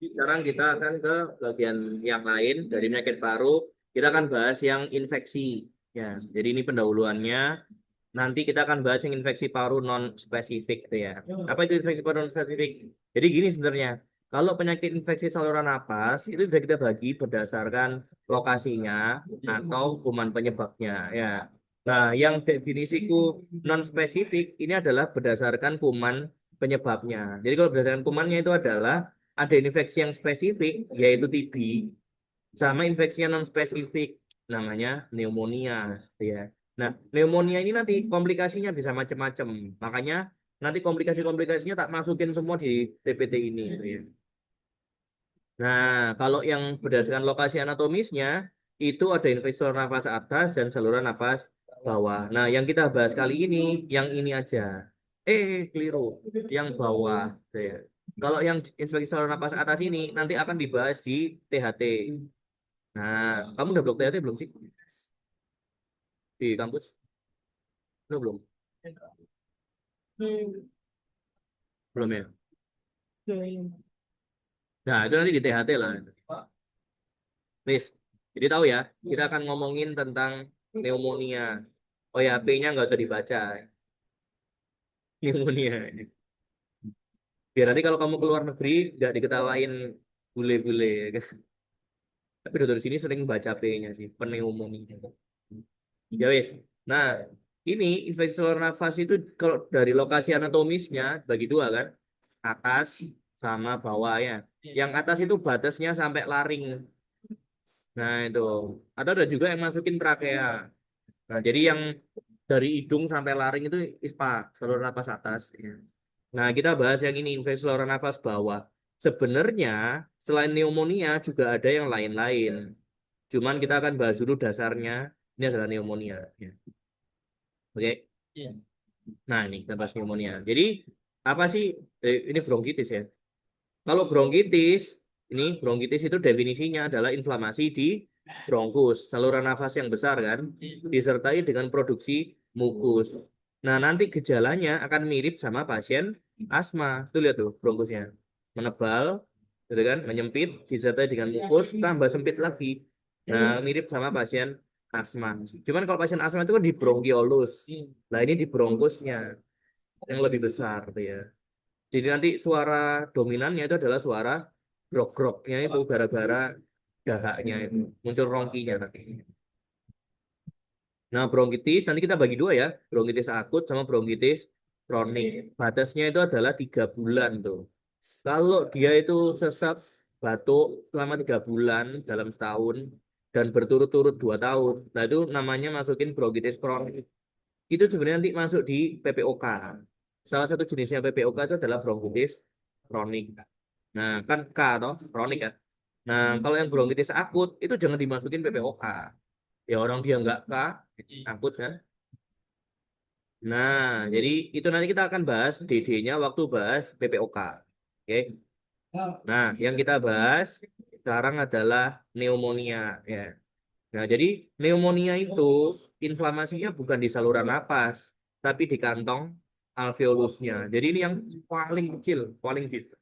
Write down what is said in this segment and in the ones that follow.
Sekarang kita akan ke bagian yang lain dari penyakit paru. Kita akan bahas yang infeksi. Ya, jadi ini pendahuluannya. Nanti kita akan bahas yang infeksi paru non spesifik itu ya. Apa itu infeksi paru non spesifik? Jadi gini sebenarnya. Kalau penyakit infeksi saluran napas itu bisa kita bagi berdasarkan lokasinya atau kuman penyebabnya ya. Nah, yang definisiku non spesifik ini adalah berdasarkan kuman penyebabnya. Jadi kalau berdasarkan kumannya itu adalah ada infeksi yang spesifik yaitu TB sama infeksi yang non spesifik namanya pneumonia ya. Nah, pneumonia ini nanti komplikasinya bisa macam-macam. Makanya nanti komplikasi-komplikasinya tak masukin semua di TPT ini gitu ya. Nah, kalau yang berdasarkan lokasi anatomisnya itu ada infeksi saluran nafas atas dan saluran nafas bawah. Nah, yang kita bahas kali ini yang ini aja. Keliru. Yang bawah. Ya. Kalau yang infeksi saluran nafas atas ini nanti akan dibahas di THT. Nah, kamu udah blok THT belum sih di kampus? Udah belum? Belum ya? Nah, itu nanti di THT lah. Nis, jadi tahu ya, kita akan ngomongin tentang pneumonia. Oh ya, P-nya nggak usah dibaca. Pneumonia. Biar nanti kalau kamu keluar negeri, nggak diketawain bule-bule. Tapi dokter sini sering baca P-nya sih, pneumonia. Ya wis. Nah, ini infeksi saluran nafas itu kalau dari lokasi anatomisnya bagi dua kan, atas sama bawah ya. Yang atas itu batasnya sampai laring. Nah itu. Atau ada juga yang masukin trakea. Nah jadi yang dari hidung sampai laring itu ISPA, saluran napas atas. Ya. Nah kita bahas yang ini infeksi saluran napas bawah. Sebenarnya selain pneumonia juga ada yang lain-lain. Cuman kita akan bahas dulu dasarnya. Ini adalah pneumonia. Ya. Oke. Nah ini kita bahas pneumonia. Jadi apa sih ini bronkitis ya? Kalau bronkitis, ini bronkitis itu definisinya adalah inflamasi di bronkus, saluran nafas yang besar kan, disertai dengan produksi mukus. Nah, nanti gejalanya akan mirip sama pasien asma. Tuh lihat tuh bronkusnya. Menebal, gitu kan, menyempit, disertai dengan mukus, tambah sempit lagi. Nah, mirip sama pasien asma. Cuman kalau pasien asma itu kan di bronkiolus. Nah, ini di bronkusnya yang lebih besar tuh ya. Jadi nanti suara dominannya itu adalah suara grok-groknya itu gara-gara dahaknya itu muncul rongkinya nanti. Nah, bronkitis nanti kita bagi dua ya, bronkitis akut sama bronkitis kronik. Batasnya itu adalah 3 bulan tuh. Kalau dia itu sesak batuk selama 3 bulan dalam setahun dan berturut-turut 2 tahun, nah itu namanya masukin bronkitis kronik. Itu sebenarnya nanti masuk di PPOK. Salah satu jenisnya PPOK itu adalah bronkitis kronik. Nah, kan K toh, kronik ya. Nah, kalau yang bronkitis akut itu jangan dimasukin PPOK. Ya orang dia nggak K, akut kan. Nah, jadi itu nanti kita akan bahas DD-nya waktu bahas PPOK. Oke. Nah, yang kita bahas sekarang adalah pneumonia ya. Nah, jadi pneumonia itu inflamasinya bukan di saluran napas, tapi di kantong alveolusnya. Jadi ini yang paling kecil, paling distal,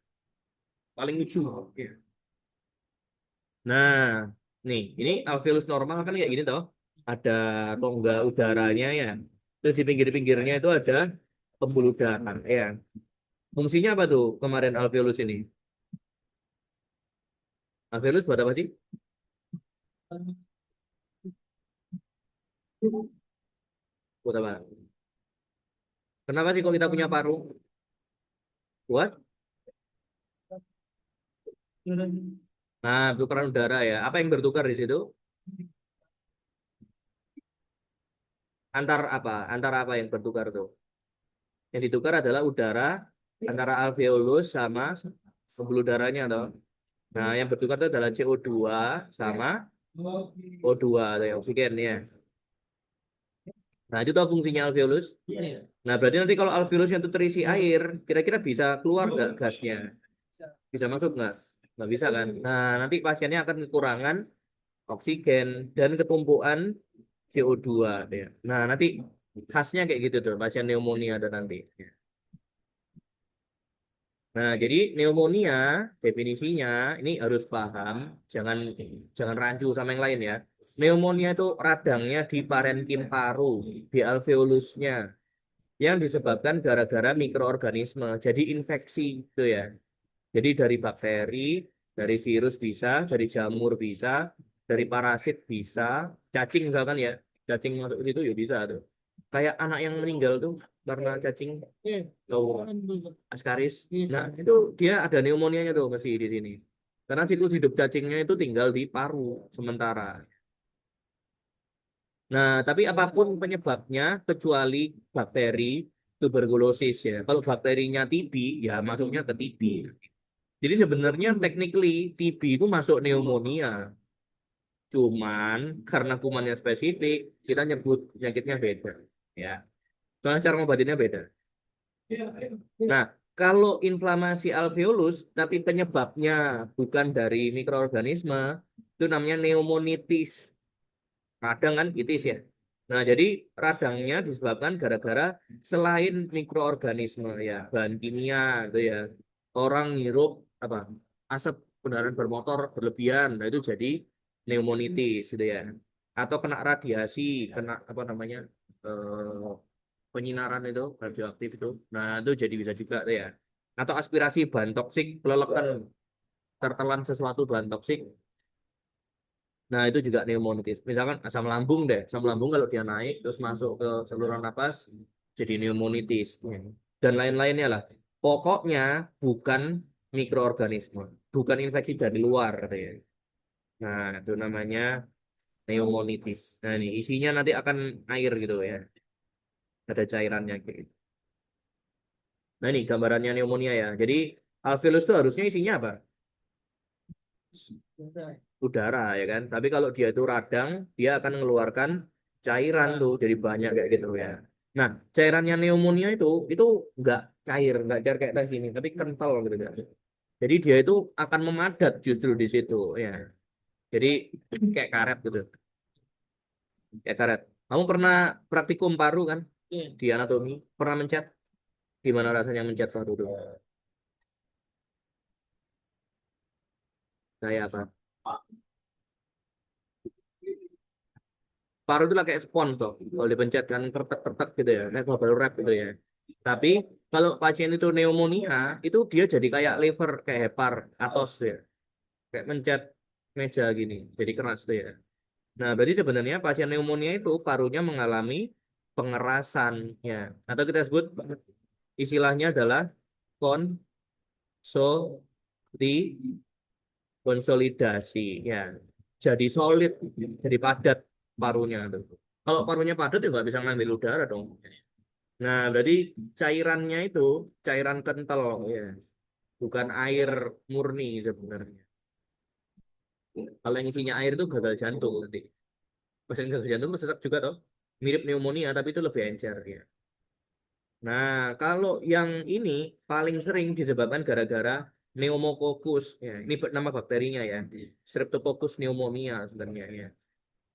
paling ujung. Ya. Nah, nih, ini alveolus normal kan kayak gini toh. Ada rongga udaranya ya. Terus di pinggir-pinggirnya itu ada pembuluh darah ya. Fungsinya apa tuh kemarin alveolus ini? Alveolus buat apa sih? Buat apa? Kenapa sih kok kita punya paru? Buat? Nah, tukaran udara ya. Apa yang bertukar di situ? Antar apa yang bertukar tuh? Yang ditukar adalah udara antara alveolus sama pembuluh darahnya toh. Nah, yang bertukar itu adalah CO2 sama O2 atau ya, oksigen ya. Nah, itu tahu fungsinya alveolus. Nah, berarti nanti kalau alveolusnya itu terisi air, kira-kira bisa keluar nggak gasnya? Bisa masuk nggak? Nggak bisa kan? Nah, nanti pasiennya akan kekurangan oksigen dan ketumpuan CO2 ya. Nah, nanti khasnya kayak gitu tuh, pasien pneumonia ada nanti. Nah, jadi pneumonia definisinya ini harus paham, jangan jangan rancu sama yang lain ya. Pneumonia itu radangnya di parenkim paru, di alveolusnya, yang disebabkan gara-gara mikroorganisme. Jadi infeksi itu ya. Jadi dari bakteri, dari virus bisa, dari jamur bisa, dari parasit bisa, cacing misalkan ya, cacing masuk ke situ ya bisa tuh. Kayak anak yang meninggal tuh karena cacing, tahu askaris. Nah itu dia ada pneumonianya tuh masih di sini. Karena siklus hidup cacingnya itu tinggal di paru sementara. Nah, tapi apapun penyebabnya kecuali bakteri tuberkulosis ya. Kalau bakterinya TB ya masuknya ke TB. Jadi sebenarnya technically TB itu masuk pneumonia. Cuman karena kumannya spesifik, kita nyebut penyakitnya beda. Ya, soalnya cara ngobatinnya beda. Nah, kalau inflamasi alveolus, tapi penyebabnya bukan dari mikroorganisme, itu namanya pneumonitis. Radang kan itis ya. Nah, jadi radangnya disebabkan gara-gara selain mikroorganisme ya, bahan kimia itu ya. Orang ngirup apa? Asap kendaraan bermotor berlebihan, nah itu jadi pneumonitis gitu ya. Atau kena radiasi, kena apa namanya? eh, penyinaran itu radioaktif itu. Nah, itu jadi bisa juga tuh ya. Atau aspirasi bahan toksik, pelelekan tertelan sesuatu bahan toksik. Nah, itu juga pneumonitis. Misalkan asam lambung deh. Asam lambung kalau dia naik terus masuk ke saluran napas jadi pneumonitis. Dan lain-lainnya lah. Pokoknya bukan mikroorganisme, bukan infeksi dari luar katanya. Nah, itu namanya pneumonitis. Nah, ini isinya nanti akan air gitu ya. Ada cairannya gitu. Nah, ini gambarannya pneumonia ya. Jadi alveolus itu harusnya isinya apa? Udara ya kan. Tapi kalau dia itu radang, dia akan mengeluarkan cairan tuh jadi banyak kayak gitu ya. Nah, cairannya pneumonia itu nggak cair kayak tadi sini, tapi kental gitu kan. Jadi dia itu akan memadat justru di situ ya. Jadi kayak karet gitu, kayak karet. Kamu pernah praktikum paru kan? Di anatomi, pernah mencet? Gimana rasanya mencet paru tuh? Kayak apa? Paru itu lah kayak spons tuh. Kalau dipencet kan kertek-kertek gitu ya, kayak bubble wrap gitu ya. Tapi kalau pasien itu pneumonia, itu dia jadi kayak lever, kayak hepar, atos ya. Kayak mencet meja gini, jadi keras tuh ya. Nah, berarti sebenarnya pasien pneumonia itu parunya mengalami pengerasan ya. Atau kita sebut istilahnya adalah konsolidasi ya. Jadi solid, jadi padat parunya tuh. Kalau parunya padat ya nggak bisa ngambil udara dong. Nah, berarti cairannya itu cairan kental ya, bukan air murni sebenarnya. Kalau yang isinya air itu gagal jantung nanti. Pasien gagal jantung itu sesak juga toh. Mirip pneumonia tapi itu lebih encer ya. Nah, kalau yang ini paling sering disebabkan gara-gara pneumococcus ya. Ini nama bakterinya ya. Streptococcus pneumonia sebenarnya ya.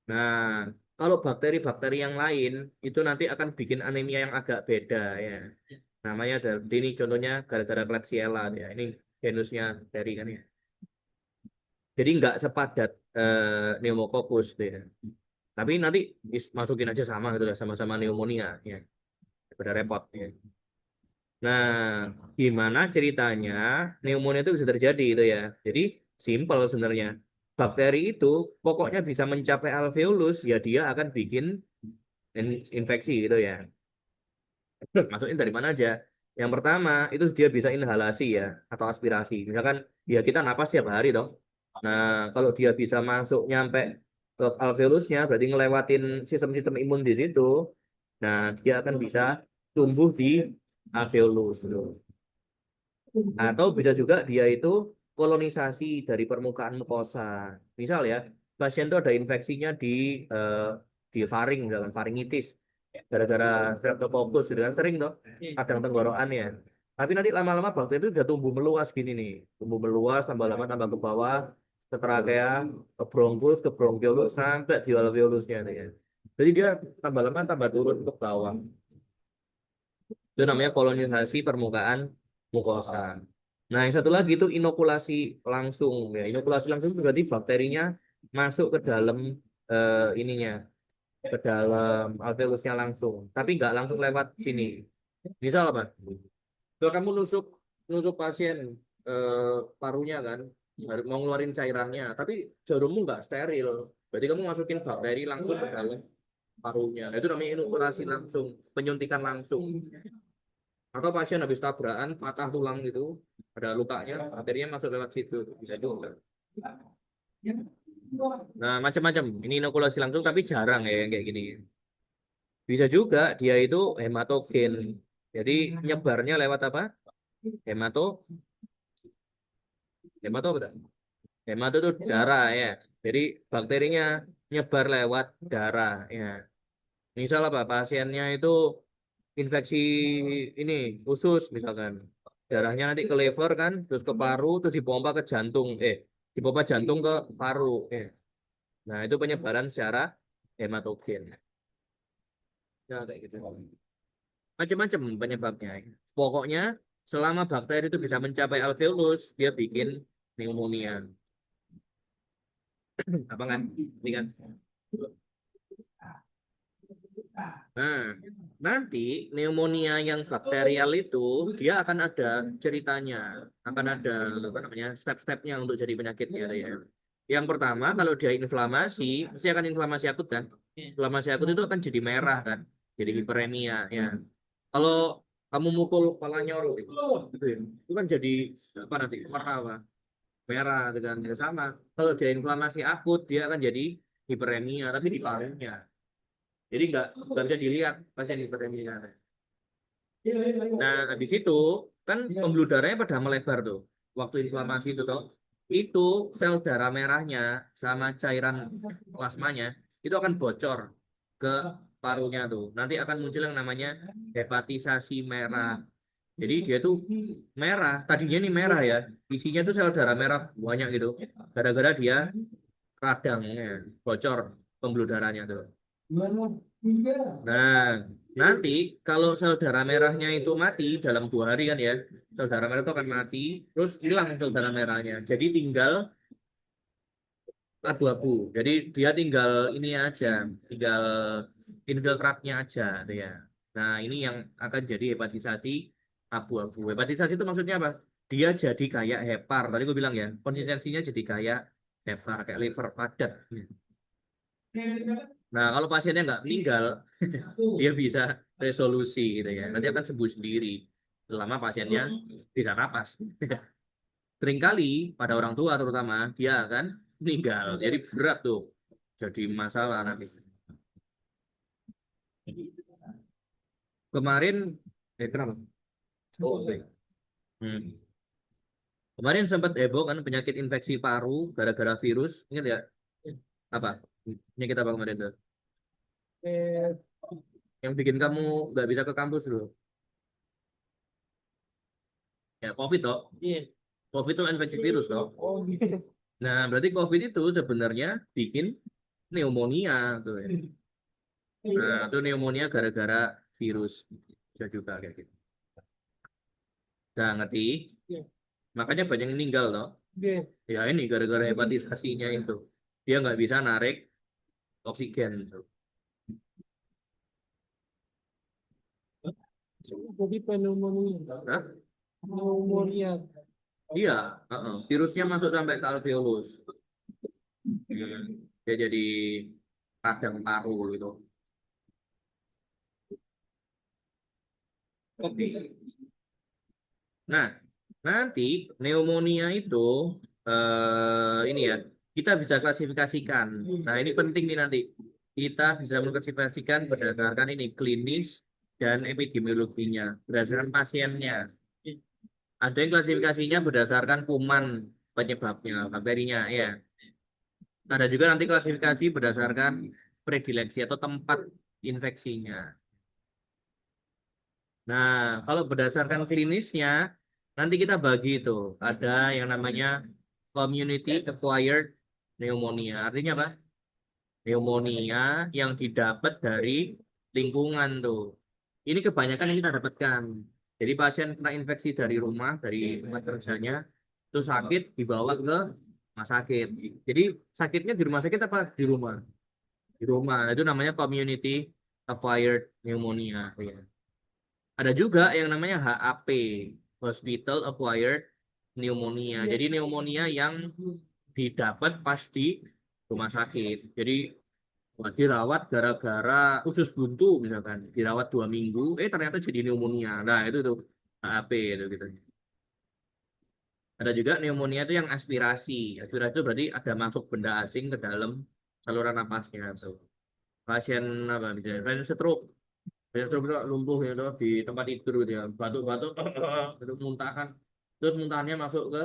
Nah, kalau bakteri-bakteri yang lain itu nanti akan bikin anemia yang agak beda ya. Namanya dari ini contohnya gara-gara Klebsiella ya. Ini genusnya dari kan ya. Jadi nggak sepadat pneumococcus tuh ya. Tapi nanti masukin aja sama gitu ya, sama-sama pneumonia ya. Daripada repot ya. Nah, gimana ceritanya pneumonia itu bisa terjadi itu ya. Jadi simpel sebenarnya. Bakteri itu pokoknya bisa mencapai alveolus ya dia akan bikin infeksi gitu ya. Maksudnya dari mana aja? Yang pertama itu dia bisa inhalasi ya atau aspirasi. Misalkan ya kita napas tiap hari toh. Nah, kalau dia bisa masuk nyampe ke alveolusnya berarti ngelewatin sistem-sistem imun di situ. Nah, dia akan bisa tumbuh di alveolus gitu. Atau bisa juga dia itu kolonisasi dari permukaan mukosa. Misal ya, pasien itu ada infeksinya eh, di faring, dalam faringitis gara-gara streptococcus gitu kan sering toh kadang tenggorokan ya, tapi nanti lama-lama bakteri itu udah tumbuh meluas gini nih, tumbuh meluas tambah lama tambah ke bawah ke trakea, ke bronkus, ke bronkiolus sampai di alveolusnya nih ya. Jadi dia tambah lama tambah turun ke bawah, itu namanya kolonisasi permukaan mukosa. Nah, yang satu lagi itu inokulasi langsung. Ya, inokulasi langsung itu berarti bakterinya masuk ke dalam ininya, ke dalam alveolusnya langsung. Tapi nggak langsung lewat sini. Misal apa? Kalau kamu nusuk nusuk pasien parunya kan, mau ngeluarin cairannya, tapi jarummu nggak steril. Berarti kamu masukin bakteri langsung ke dalam parunya. Nah, itu namanya inokulasi langsung, penyuntikan langsung. Atau pasien habis tabrakan, patah tulang gitu, ada lukanya, bakterinya masuk lewat situ, bisa juga. Nah, macam-macam. Ini inokulasi langsung, tapi jarang ya yang kayak gini. Bisa juga dia itu hematogen. Jadi nyebarnya lewat apa? Hemato, hemato apa? Hemato itu darah ya. Jadi bakterinya nyebar lewat darah ya. Misal apa? Pasiennya itu infeksi ini usus misalkan. Darahnya nanti ke liver kan, terus ke paru, terus dipompa ke jantung. Dipompa jantung ke paru. Nah, itu penyebaran secara hematogen. Nah, kayak gitu. Macam-macam penyebabnya. Pokoknya selama bakteri itu bisa mencapai alveolus, dia bikin pneumonia. Apa kan? Ini kan. Nah, nanti pneumonia yang bakterial itu dia akan ada ceritanya, akan ada apa namanya step-stepnya untuk jadi penyakitnya ya. Yang pertama kalau dia inflamasi, pasti akan inflamasi akut kan? Inflamasi akut itu akan jadi merah kan, jadi hiperemia ya. Kalau kamu mukul kepalanya orang gitu ya, itu kan jadi apa nanti warna apa? Merah dengan ya sama. Kalau dia inflamasi akut, dia akan jadi hiperemia tapi di parunya. Jadi nggak bisa dilihat pasien hiperemia. Nah, habis itu kan pembuluh darahnya pada melebar tuh. Waktu inflamasi itu tuh, itu sel darah merahnya sama cairan plasmanya itu akan bocor ke parunya tuh. Nanti akan muncul yang namanya hepatisasi merah. Jadi dia tuh merah. Tadinya ini merah ya. Isinya tuh sel darah merah banyak gitu. Gara-gara dia radangnya bocor pembuluh darahnya tuh. Nah, nanti kalau sel darah merahnya itu mati dalam 2 hari kan ya, sel darah merah itu akan mati, terus hilang sel darah merahnya. Jadi tinggal abu-abu. Jadi dia tinggal ini aja, tinggal infiltratnya aja, tuh ya. Nah, ini yang akan jadi hepatisasi abu-abu. Hepatisasi itu maksudnya apa? Dia jadi kayak hepar. Tadi gue bilang ya, konsistensinya jadi kayak hepar, kayak liver padat. Nah, kalau pasiennya nggak meninggal, dia bisa resolusi gitu ya. Nanti akan sembuh sendiri selama pasiennya bisa napas. Seringkali pada orang tua terutama dia akan meninggal. Jadi berat tuh. Jadi masalah nanti. Kemarin, kenapa? Oh, baik. Hmm. Kemarin sempat heboh kan penyakit infeksi paru gara-gara virus. Ingat ya? Apa? Penyakit apa kemarin tuh? Yang bikin kamu nggak bisa ke kampus dulu. Ya, COVID toh. COVID itu infeksi virus toh. Nah, berarti COVID itu sebenarnya bikin pneumonia tuh ya. Nah, itu pneumonia gara-gara virus. Bisa juga kayak gitu. Nah, ngerti? Makanya banyak yang meninggal loh. Ya ini gara-gara hepatisasinya itu. Dia nggak bisa narik oksigen. Jadi pneumonia. Hah? Pneumonia. Iya, virusnya masuk sampai ke alveolus. Dia jadi radang paru gitu. Oke. Nah, nanti pneumonia itu ini ya, kita bisa klasifikasikan. Nah, ini penting nih nanti. Kita bisa mengklasifikasikan berdasarkan ini klinis dan epidemiologinya, berdasarkan pasiennya. Ada yang klasifikasinya berdasarkan kuman penyebabnya, bakterinya, ya. Ada juga nanti klasifikasi berdasarkan predileksi atau tempat infeksinya. Nah, kalau berdasarkan klinisnya, nanti kita bagi itu. Ada yang namanya community acquired pneumonia. Artinya apa? Pneumonia yang didapat dari lingkungan tuh. Ini kebanyakan yang kita dapatkan. Jadi pasien kena infeksi dari rumah, dari tempat kerjanya, itu sakit dibawa ke rumah sakit. Jadi sakitnya di rumah sakit apa di rumah? Di rumah. Itu namanya community acquired pneumonia. Ya. Ada juga yang namanya HAP, Hospital Acquired Pneumonia. Jadi pneumonia yang didapat pas di rumah sakit. Jadi wah, dirawat gara-gara usus buntu misalkan, dirawat 2 minggu, ternyata jadi pneumonia. Nah itu tuh HAP itu gitu. Ada juga pneumonia itu yang aspirasi. Aspirasi itu berarti ada masuk benda asing ke dalam saluran napasnya. Tuh. Pasien apa misalnya, pasien stroke. Pasien stroke itu lumpuh gitu di tempat tidur gitu ya, batuk-batuk, itu muntahkan, terus muntahnya masuk ke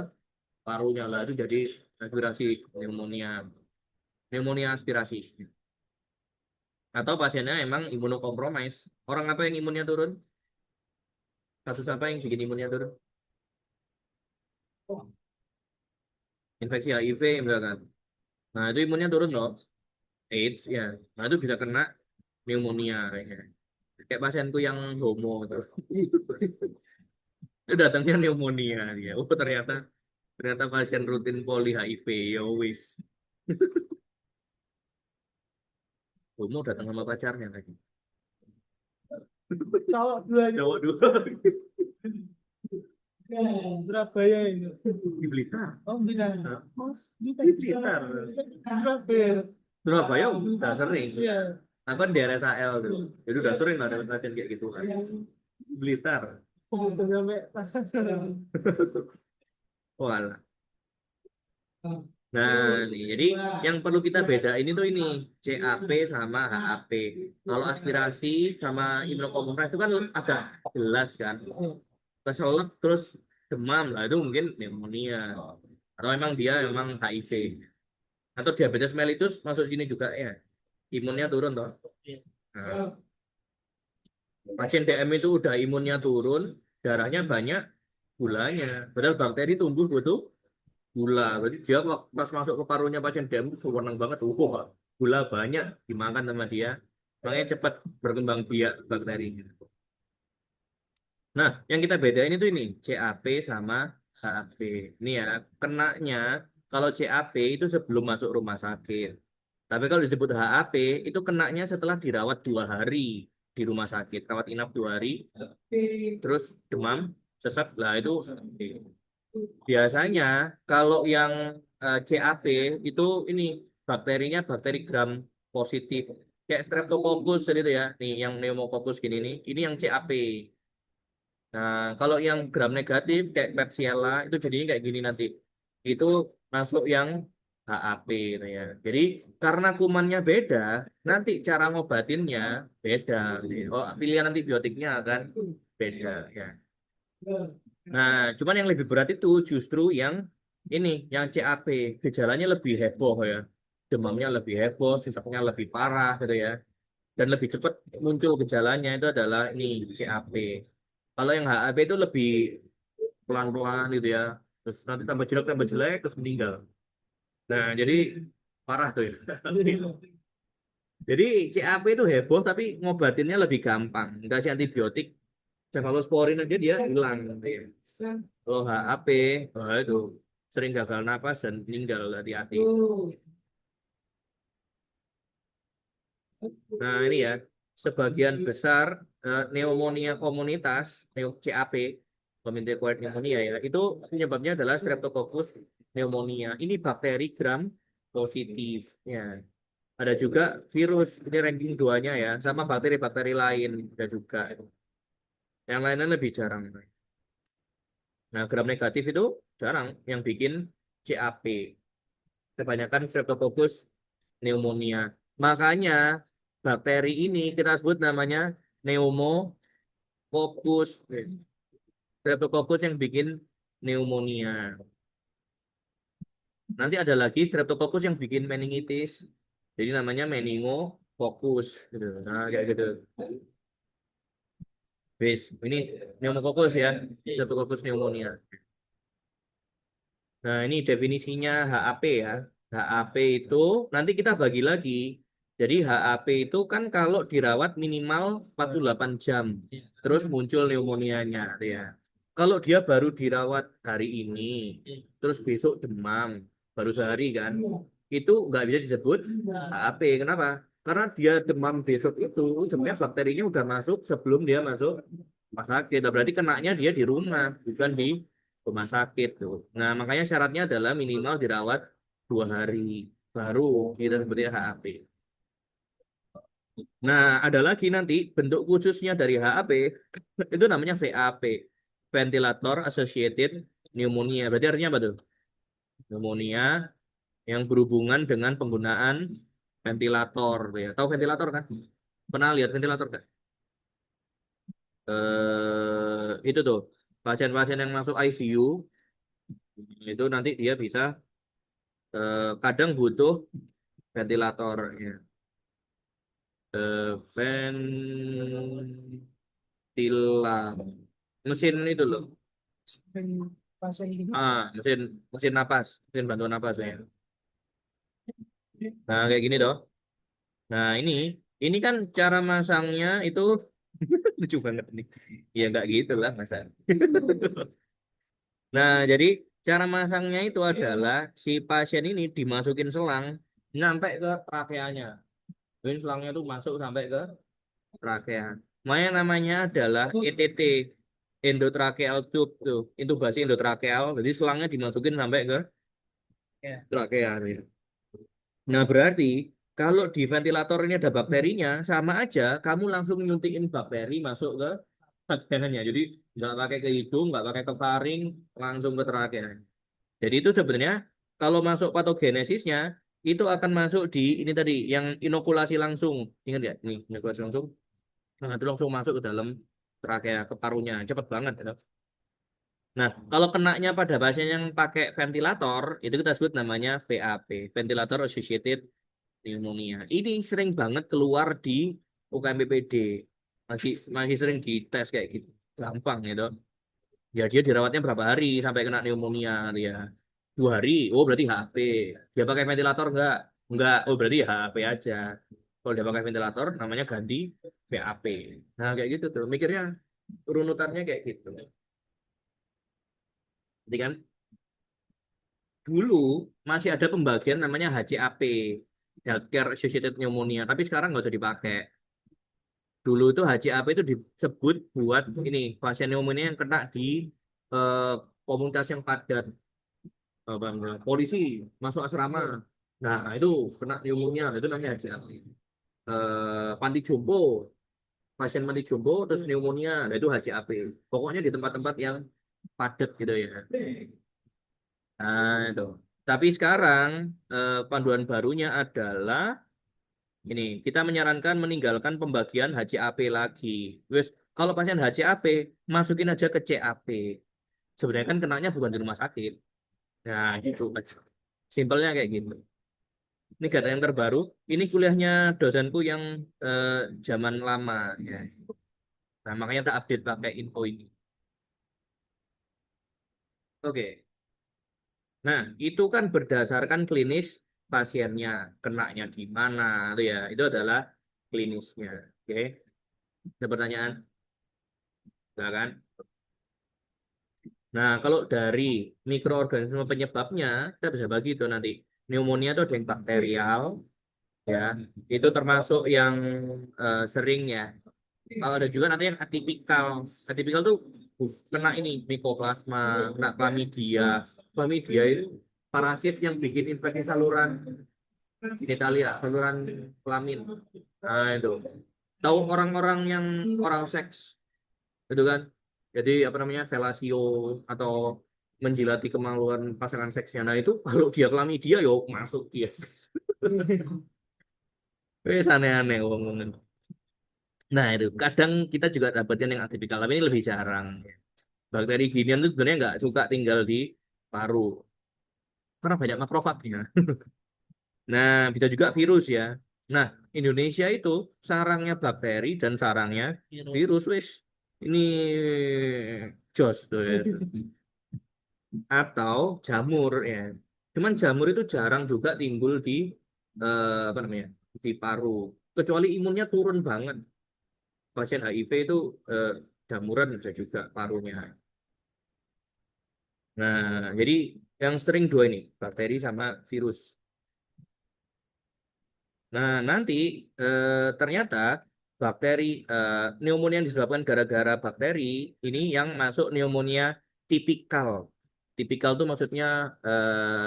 parunya lah itu jadi aspirasi pneumonia, pneumonia aspirasi. Atau pasiennya emang imunokompromis. Orang apa yang imunnya turun? Kasus apa yang bikin imunnya turun? Infeksi HIV misalkan. Nah itu imunnya turun loh. AIDS ya. Nah itu bisa kena pneumonia kayaknya. Kayak pasienku yang homo terus itu datangnya pneumonia dia. Oh ternyata ternyata pasien rutin poli HIV ya wis. Homo datang sama pacarnya lagi. Cowok dua itu. Cowok dua Surabaya itu. di Blitar. Oh, bilang. Nah, Mas, kita di bisa. Blitar. Surabaya. Surabaya udah sering. Iya. Aku kan di RSAL tuh. Jadi udah sering lah ada pasien kayak gitu kan. Blitar. Udah sampai pasar. Walah. Nah, nih, jadi yang perlu kita beda ini tuh ini CAP sama HAP. Kalau aspirasi sama imunokompromis itu kan agak jelas kan. Keselak terus demam lah itu mungkin pneumonia. Atau memang dia memang HIV. Atau diabetes mellitus masuk sini juga ya. Imunnya turun toh. Nah, pasien DM itu udah imunnya turun, darahnya banyak, gulanya. Padahal bakteri tumbuh butuh gula. Berarti dia pas masuk ke parunya pasien DM itu seneng banget. Gula banyak dimakan sama dia. Makanya cepat berkembang biak bakterinya. Nah, yang kita bedain itu ini CAP sama HAP. Ini ya, kenanya kalau CAP itu sebelum masuk rumah sakit. Tapi kalau disebut HAP itu kenanya setelah dirawat 2 hari di rumah sakit, rawat inap 2 hari, terus demam, sesak, lah itu biasanya kalau yang CAP itu ini bakterinya bakteri gram positif, kayak Streptococcus tadi itu ya, nih yang pneumococcus gini nih, ini yang CAP. Nah, kalau yang gram negatif kayak Klebsiella itu jadinya kayak gini nanti. Itu masuk yang HAP gitu ya. Jadi karena kumannya beda, nanti cara ngobatinnya beda. Gitu. Oh, pilihan antibiotiknya akan beda ya. Nah, cuman yang lebih berat itu justru yang ini, yang CAP. Gejalanya lebih heboh ya. Demamnya lebih heboh, sesaknya lebih parah gitu ya. Dan lebih cepat muncul gejalanya itu adalah ini CAP. Kalau yang HAP itu lebih pelan-pelan gitu ya. Terus nanti tambah jelek, terus meninggal. Nah, jadi parah tuh ya. Jadi CAP itu heboh, tapi ngobatinnya lebih gampang. Dikasih antibiotik, cefalosporin aja dia hilang. Kalau HAP, wah itu sering gagal napas dan meninggal hati-hati. Nah, ini ya, sebagian besar pneumonia komunitas, CAP, Community Acquired Pneumonia ya, itu penyebabnya adalah Streptococcus pneumonia. Ini bakteri gram positif. Ya. Ada juga virus, ini ranking 2-nya ya, sama bakteri-bakteri lain ada juga. Yang lainnya lebih jarang. Nah, gram negatif itu jarang yang bikin CAP. Kebanyakan Streptococcus pneumonia. Makanya bakteri ini kita sebut namanya pneumococcus. Streptococcus yang bikin pneumonia. Nanti ada lagi Streptococcus yang bikin meningitis. Jadi namanya meningococcus gitu. Nah, kayak gitu. Wis, ini pneumococcus ya, Streptococcus pneumonia. Nah, ini definisinya HAP ya. HAP itu nanti kita bagi lagi. Jadi HAP itu kan kalau dirawat minimal 48 jam, terus muncul pneumonia-nya, ya. Kalau dia baru dirawat hari ini, terus besok demam, baru sehari kan, itu nggak bisa disebut HAP. Kenapa? Karena dia demam besok itu sebenarnya bakterinya udah masuk sebelum dia masuk rumah sakit. Nah, berarti kenanya dia di rumah, bukan di rumah sakit tuh. Nah, makanya syaratnya adalah minimal dirawat 2 hari baru kita sebutnya HAP. Nah, ada lagi nanti bentuk khususnya dari HAP itu namanya VAP, Ventilator Associated Pneumonia. Berarti artinya apa tuh? Pneumonia yang berhubungan dengan penggunaan ventilator, tuh ya. Tahu ventilator kan? Pernah lihat ventilator kan? Itu tuh pasien-pasien yang masuk ICU itu nanti dia bisa kadang butuh ventilator, ya. Ventilator, mesin itu loh. Pasien gitu. Mesin mesin napas, mesin bantuan napas ya. Nah, kayak gini toh. Nah, ini kan cara masangnya itu lucu banget nih. Ya nggak gitu lah masa. Nah, jadi cara masangnya itu adalah si pasien ini dimasukin selang sampai ke trakeanya. Jadi selangnya tuh masuk sampai ke trakea. Makanya namanya adalah ETT, endotracheal tube tuh, intubasi endotracheal. Jadi selangnya dimasukin sampai ke trakea. Nah, berarti kalau di ventilator ini ada bakterinya, sama aja kamu langsung nyuntikin bakteri masuk ke salurannya. Jadi nggak pakai ke hidung, nggak pakai ke faring, langsung ke trakea. Jadi itu sebenarnya kalau masuk patogenesisnya itu akan masuk di ini tadi yang inokulasi langsung. Ingat ya? Nih, inokulasi langsung. Nah, itu langsung masuk ke dalam trakea, ke parunya. Cepet banget ya. Nah, kalau kenanya pada pasien yang pakai ventilator, itu kita sebut namanya VAP, Ventilator Associated Pneumonia. Ini sering banget keluar di UKMPPD. Masih masih sering dites kayak gitu. Gampang gitu. Ya dia dirawatnya berapa hari sampai kena pneumonia dia. 2 hari, oh berarti HP. Dia pakai ventilator enggak? Enggak, oh berarti HP aja. Kalau dia pakai ventilator namanya ganti VAP. Nah kayak gitu tuh. Mikirnya runutannya kayak gitu. Jadi kan dulu masih ada pembagian namanya HCAP, Healthcare Associated Pneumonia, tapi sekarang nggak usah dipakai. Dulu itu HCAP itu disebut buat ini pasien pneumonia yang kena di eh, komunitas yang padat. Polisi masuk asrama. Nah, itu kena pneumonia, itu namanya HCAP. Panti jompo, pasien panti jompo terus pneumonia, nah itu HCAP. Pokoknya di tempat-tempat yang padat gitu ya. Nah, itu. Tapi sekarang panduan barunya adalah ini, kita menyarankan meninggalkan pembagian HCAP lagi. Wes, kalau pasien HCAP, masukin aja ke CAP. Sebenarnya kan kenanya bukan di rumah sakit. Nah, gitu. Simpelnya kayak gitu. Ini data yang terbaru. Ini kuliahnya dosenku yang eh, zaman lama ya. Nah, makanya tak update pakai info ini. Oke. Nah, itu kan berdasarkan klinis pasiennya, kenanya di mana, itu ya. Itu adalah klinisnya. Oke. Ada pertanyaan? Enggak kan? Nah, kalau dari mikroorganisme penyebabnya, kita bisa bagi itu nanti. Pneumonia itu ada yang bakterial, ya. Itu termasuk yang sering ya. Kalau ada juga nanti yang atipikal. Atipikal tuh kena ini Mycoplasma, kena chlamydia. Chlamydia itu parasit yang bikin infeksi saluran genitalia, saluran kelamin. Nah, itu. Tahu orang-orang yang oral seks itu kan? Jadi apa namanya felasio atau menjilati kemaluan pasangan seksnya. Nah itu kalau dia chlamydia yo masuk dia. Wes aneh-aneh ngomongin. Nah itu kadang kita juga dapatkan yang atipikal, tapi ini lebih jarang. Bakteri ginian itu sebenarnya nggak suka tinggal di paru karena banyak makrofagnya. Nah bisa juga virus ya. Nah Indonesia itu sarangnya bakteri dan sarangnya virus wes. Ini jos tuh ya. Atau jamur ya. Cuman jamur itu jarang juga timbul di apa namanya? di paru. Kecuali imunnya turun banget. Pasien HIV itu eh, damuran bisa juga parunya. Nah, jadi yang sering dua ini, bakteri sama virus. Nah, nanti ternyata bakteri pneumonia yang disebabkan gara-gara bakteri ini yang masuk pneumonia tipikal. Tipikal itu maksudnya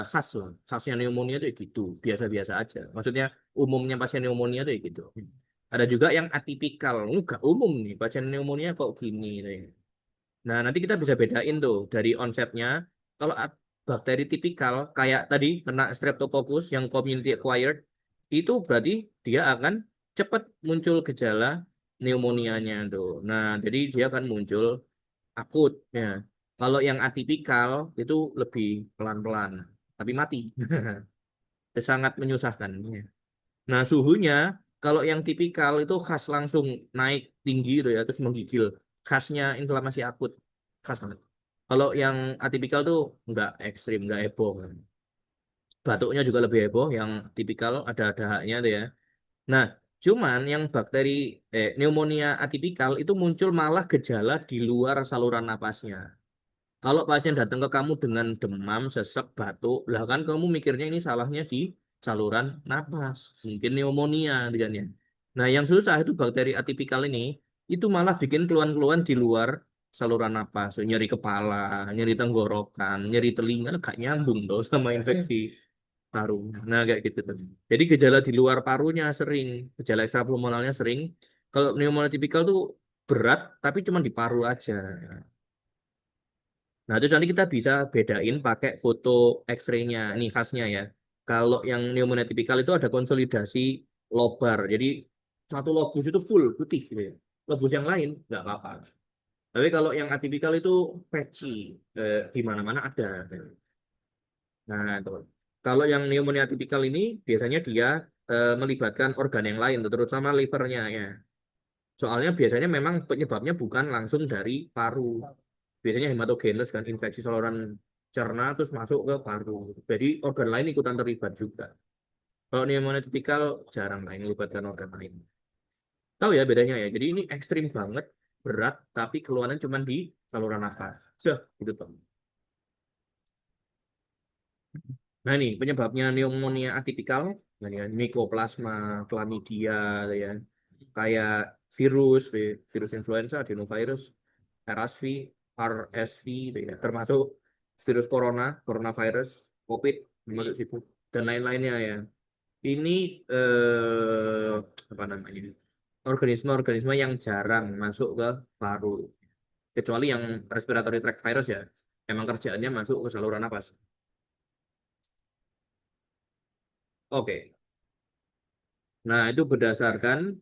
khas lah. Khasnya pneumonia itu ya gitu, biasa-biasa aja. Maksudnya umumnya pasien pneumonia itu ya gitu. Ada juga yang atipikal. Enggak umum nih, pasien pneumonia kok gini. Nah, nanti kita bisa bedain tuh dari onsetnya. Kalau bakteri tipikal kayak tadi kena Streptococcus yang community acquired, itu berarti dia akan cepat muncul gejala pneumonia-nya tuh. Nah, jadi dia akan muncul akut ya. Kalau yang atipikal itu lebih pelan-pelan, tapi mati. Sangat menyusahkan. Ya. Nah, suhunya kalau yang tipikal itu khas langsung naik tinggi gitu ya, terus menggigil. Khasnya inflamasi akut. Khas banget. Kalau yang atipikal tuh nggak ekstrim, nggak heboh. Batuknya juga lebih heboh, yang tipikal ada dahaknya tuh ya. Nah, cuman yang bakteri pneumonia atipikal itu muncul malah gejala di luar saluran napasnya. Kalau pasien datang ke kamu dengan demam, sesek, batuk, lah kan kamu mikirnya ini salahnya di saluran napas, mungkin pneumonia gitu kan ya. Nah, yang susah itu bakteri atipikal ini itu malah bikin keluhan-keluhan di luar saluran napas, nyeri kepala, nyeri tenggorokan, nyeri telinga, gak nyambung tuh sama infeksi paru. Nah, kayak gitu tuh. Jadi gejala di luar parunya sering, gejala ekstrapulmonalnya sering. Kalau pneumonia tipikal tuh berat, tapi cuma di paru aja. Nah, terus nanti kita bisa bedain pakai foto X-ray-nya. Ini khasnya ya. Kalau yang pneumonia tipikal itu ada konsolidasi lobar. Jadi satu lobus itu full putih gitu ya. Lobus yang lain nggak apa-apa. Tapi kalau yang atipikal itu patchy. Di mana-mana ada. Nah, tuh. Kalau yang pneumonia tipikal ini biasanya dia melibatkan organ yang lain, terutama livernya ya. Soalnya biasanya memang penyebabnya bukan langsung dari paru. Biasanya hematogenus kan infeksi saluran cerna terus masuk ke paru. Jadi organ lain ikutan terlibat juga. Kalau pneumonia tipikal jarang lah yang melibatkan organ lain. Tahu ya bedanya ya. Jadi ini ekstrim banget, berat, tapi keluhannya cuma di saluran nafas. Gitu tuh. Nah ini penyebabnya pneumonia atipikal, nah, ini ya, Mycoplasma, Chlamydia, ya, kayak virus, virus influenza, adenovirus, RSV, RSV, ya, termasuk virus corona, coronavirus, COVID, termasuk situ, dan lain-lainnya ya. Ini apa namanya? Organisme-organisme yang jarang masuk ke paru, kecuali yang respiratory tract virus ya, emang kerjaannya masuk ke saluran napas. Oke. Nah, itu berdasarkan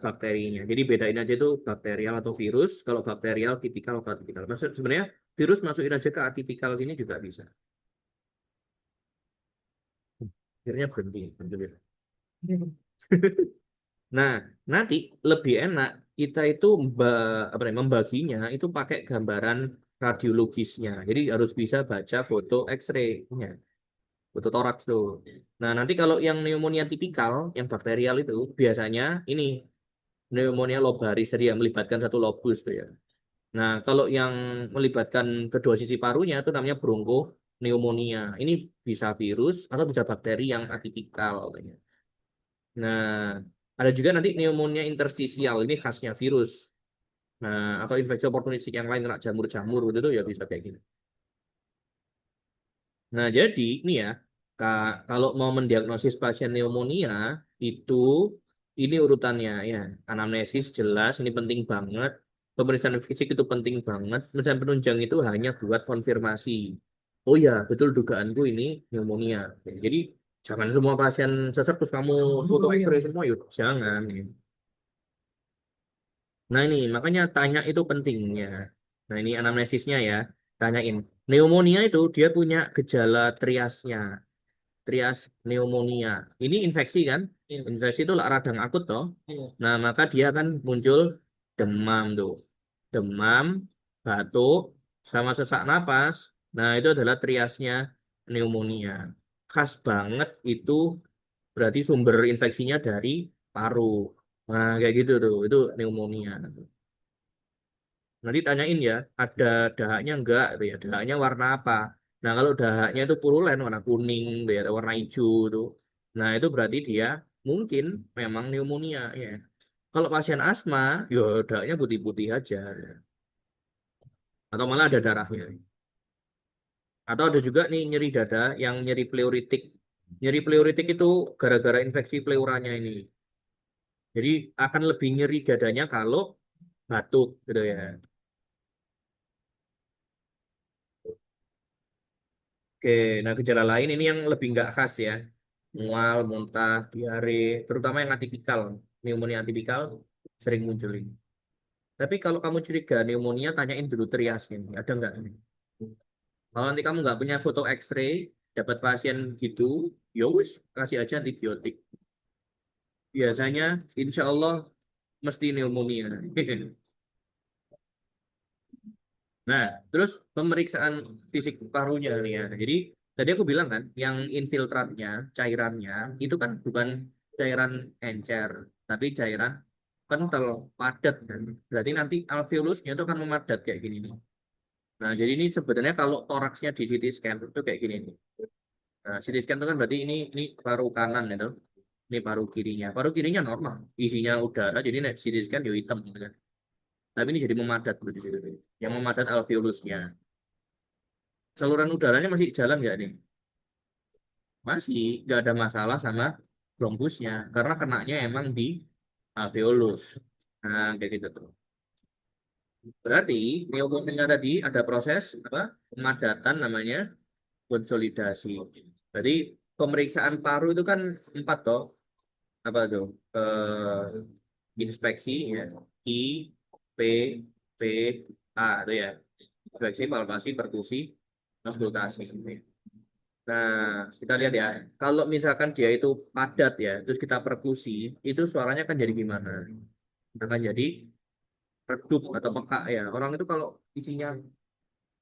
bakterinya. Jadi bedain aja itu bakterial atau virus. Kalau bakterial, tipikal atau atipikal. Maksud sebenarnya virus masukin aja ke atipikal sini juga bisa. Akhirnya berhenti. Nah, nanti lebih enak kita itu apa namanya, membaginya itu pakai gambaran radiologisnya. Jadi harus bisa baca foto X-ray-nya, foto toraks tuh. Nah, nanti kalau yang pneumonia tipikal, yang bakterial itu biasanya ini pneumonia lobaris, jadi yang melibatkan satu lobus tuh ya. Nah, kalau yang melibatkan kedua sisi parunya itu namanya bronkopneumonia. Ini bisa virus atau bisa bakteri yang atipikal katanya. Nah, ada juga nanti pneumonia interstisial, ini khasnya virus. Nah, atau infeksi oportunistik yang lain kena jamur-jamur itu ya bisa kayak gini. Nah, jadi ini ya, kalau mau mendiagnosis pasien pneumonia itu ini urutannya ya. Anamnesis jelas ini penting banget. Pemeriksaan fisik itu penting banget. Pemeriksaan penunjang itu hanya buat konfirmasi. Oh ya, betul dugaanku ini pneumonia. Jadi jangan semua pasien sesek terus kamu foto X-ray semua yuk. Jangan. Nah ini makanya tanya itu pentingnya. Nah ini anamnesisnya ya. Tanyain. Pneumonia itu dia punya gejala triasnya. Trias pneumonia. Ini infeksi kan? Infeksi itu lah radang akut toh. Nah, maka dia akan muncul demam tuh. Demam, batuk, sama sesak napas. Nah, itu adalah triasnya pneumonia. Khas banget itu berarti sumber infeksinya dari paru. Nah, kayak gitu tuh, itu pneumonia. Nanti tanyain ya, ada dahaknya enggak, gitu ya. Dahaknya warna apa? Nah, kalau dahaknya itu purulen, warna kuning, gitu ya, atau warna hijau itu. Nah, itu berarti dia mungkin memang pneumonia, ya. Kalau pasien asma, ya dahaknya putih-putih aja. Atau malah ada darahnya. Atau ada juga nih nyeri dada yang nyeri pleuritik. Nyeri pleuritik itu gara-gara infeksi pleuranya ini. Jadi akan lebih nyeri dadanya kalau batuk, gitu ya. Oke, nah gejala lain ini yang lebih nggak khas ya. Mual, muntah, diare, terutama yang atipikal. Pneumonia atipikal sering muncul ini. Tapi kalau kamu curiga pneumonia, tanyain dulu triasnya. Ada nggak ini? Kalau nanti kamu nggak punya foto X-ray, dapat pasien gitu, ya wis, kasih aja antibiotik. Biasanya, insya Allah, mesti pneumonia. Nah, terus pemeriksaan fisik parunya nih ya. Jadi tadi aku bilang kan, yang infiltratnya, cairannya, itu kan bukan cairan encer, tapi cairan kental, padat kan. Berarti nanti alveolusnya itu akan memadat kayak gini nih. Nah, jadi ini sebenarnya kalau toraksnya di CT scan itu kayak gini nih. Nah, CT scan itu kan berarti ini paru kanan itu, ini paru kirinya. Paru kirinya normal, isinya udara, jadi nek CT scan ya hitam gitu kan. Tapi ini jadi memadat di situ. Yang memadat alveolusnya. Saluran udaranya masih jalan nggak nih? Masih nggak ada masalah sama bronkusnya karena kenanya emang di alveolus. Nah, kayak gitu tuh. Berarti pneumonia tadi ada proses apa? Pemadatan namanya konsolidasi. Jadi pemeriksaan paru itu kan empat toh. Apa tuh? Inspeksi ya. I, P, P, A itu ya. Inspeksi, palpasi, perkusi, auskultasi. Nah, kita lihat ya. Kalau misalkan dia itu padat ya, terus kita perkusi, itu suaranya akan jadi gimana? Akan jadi redup atau pekak ya. Orang itu kalau isinya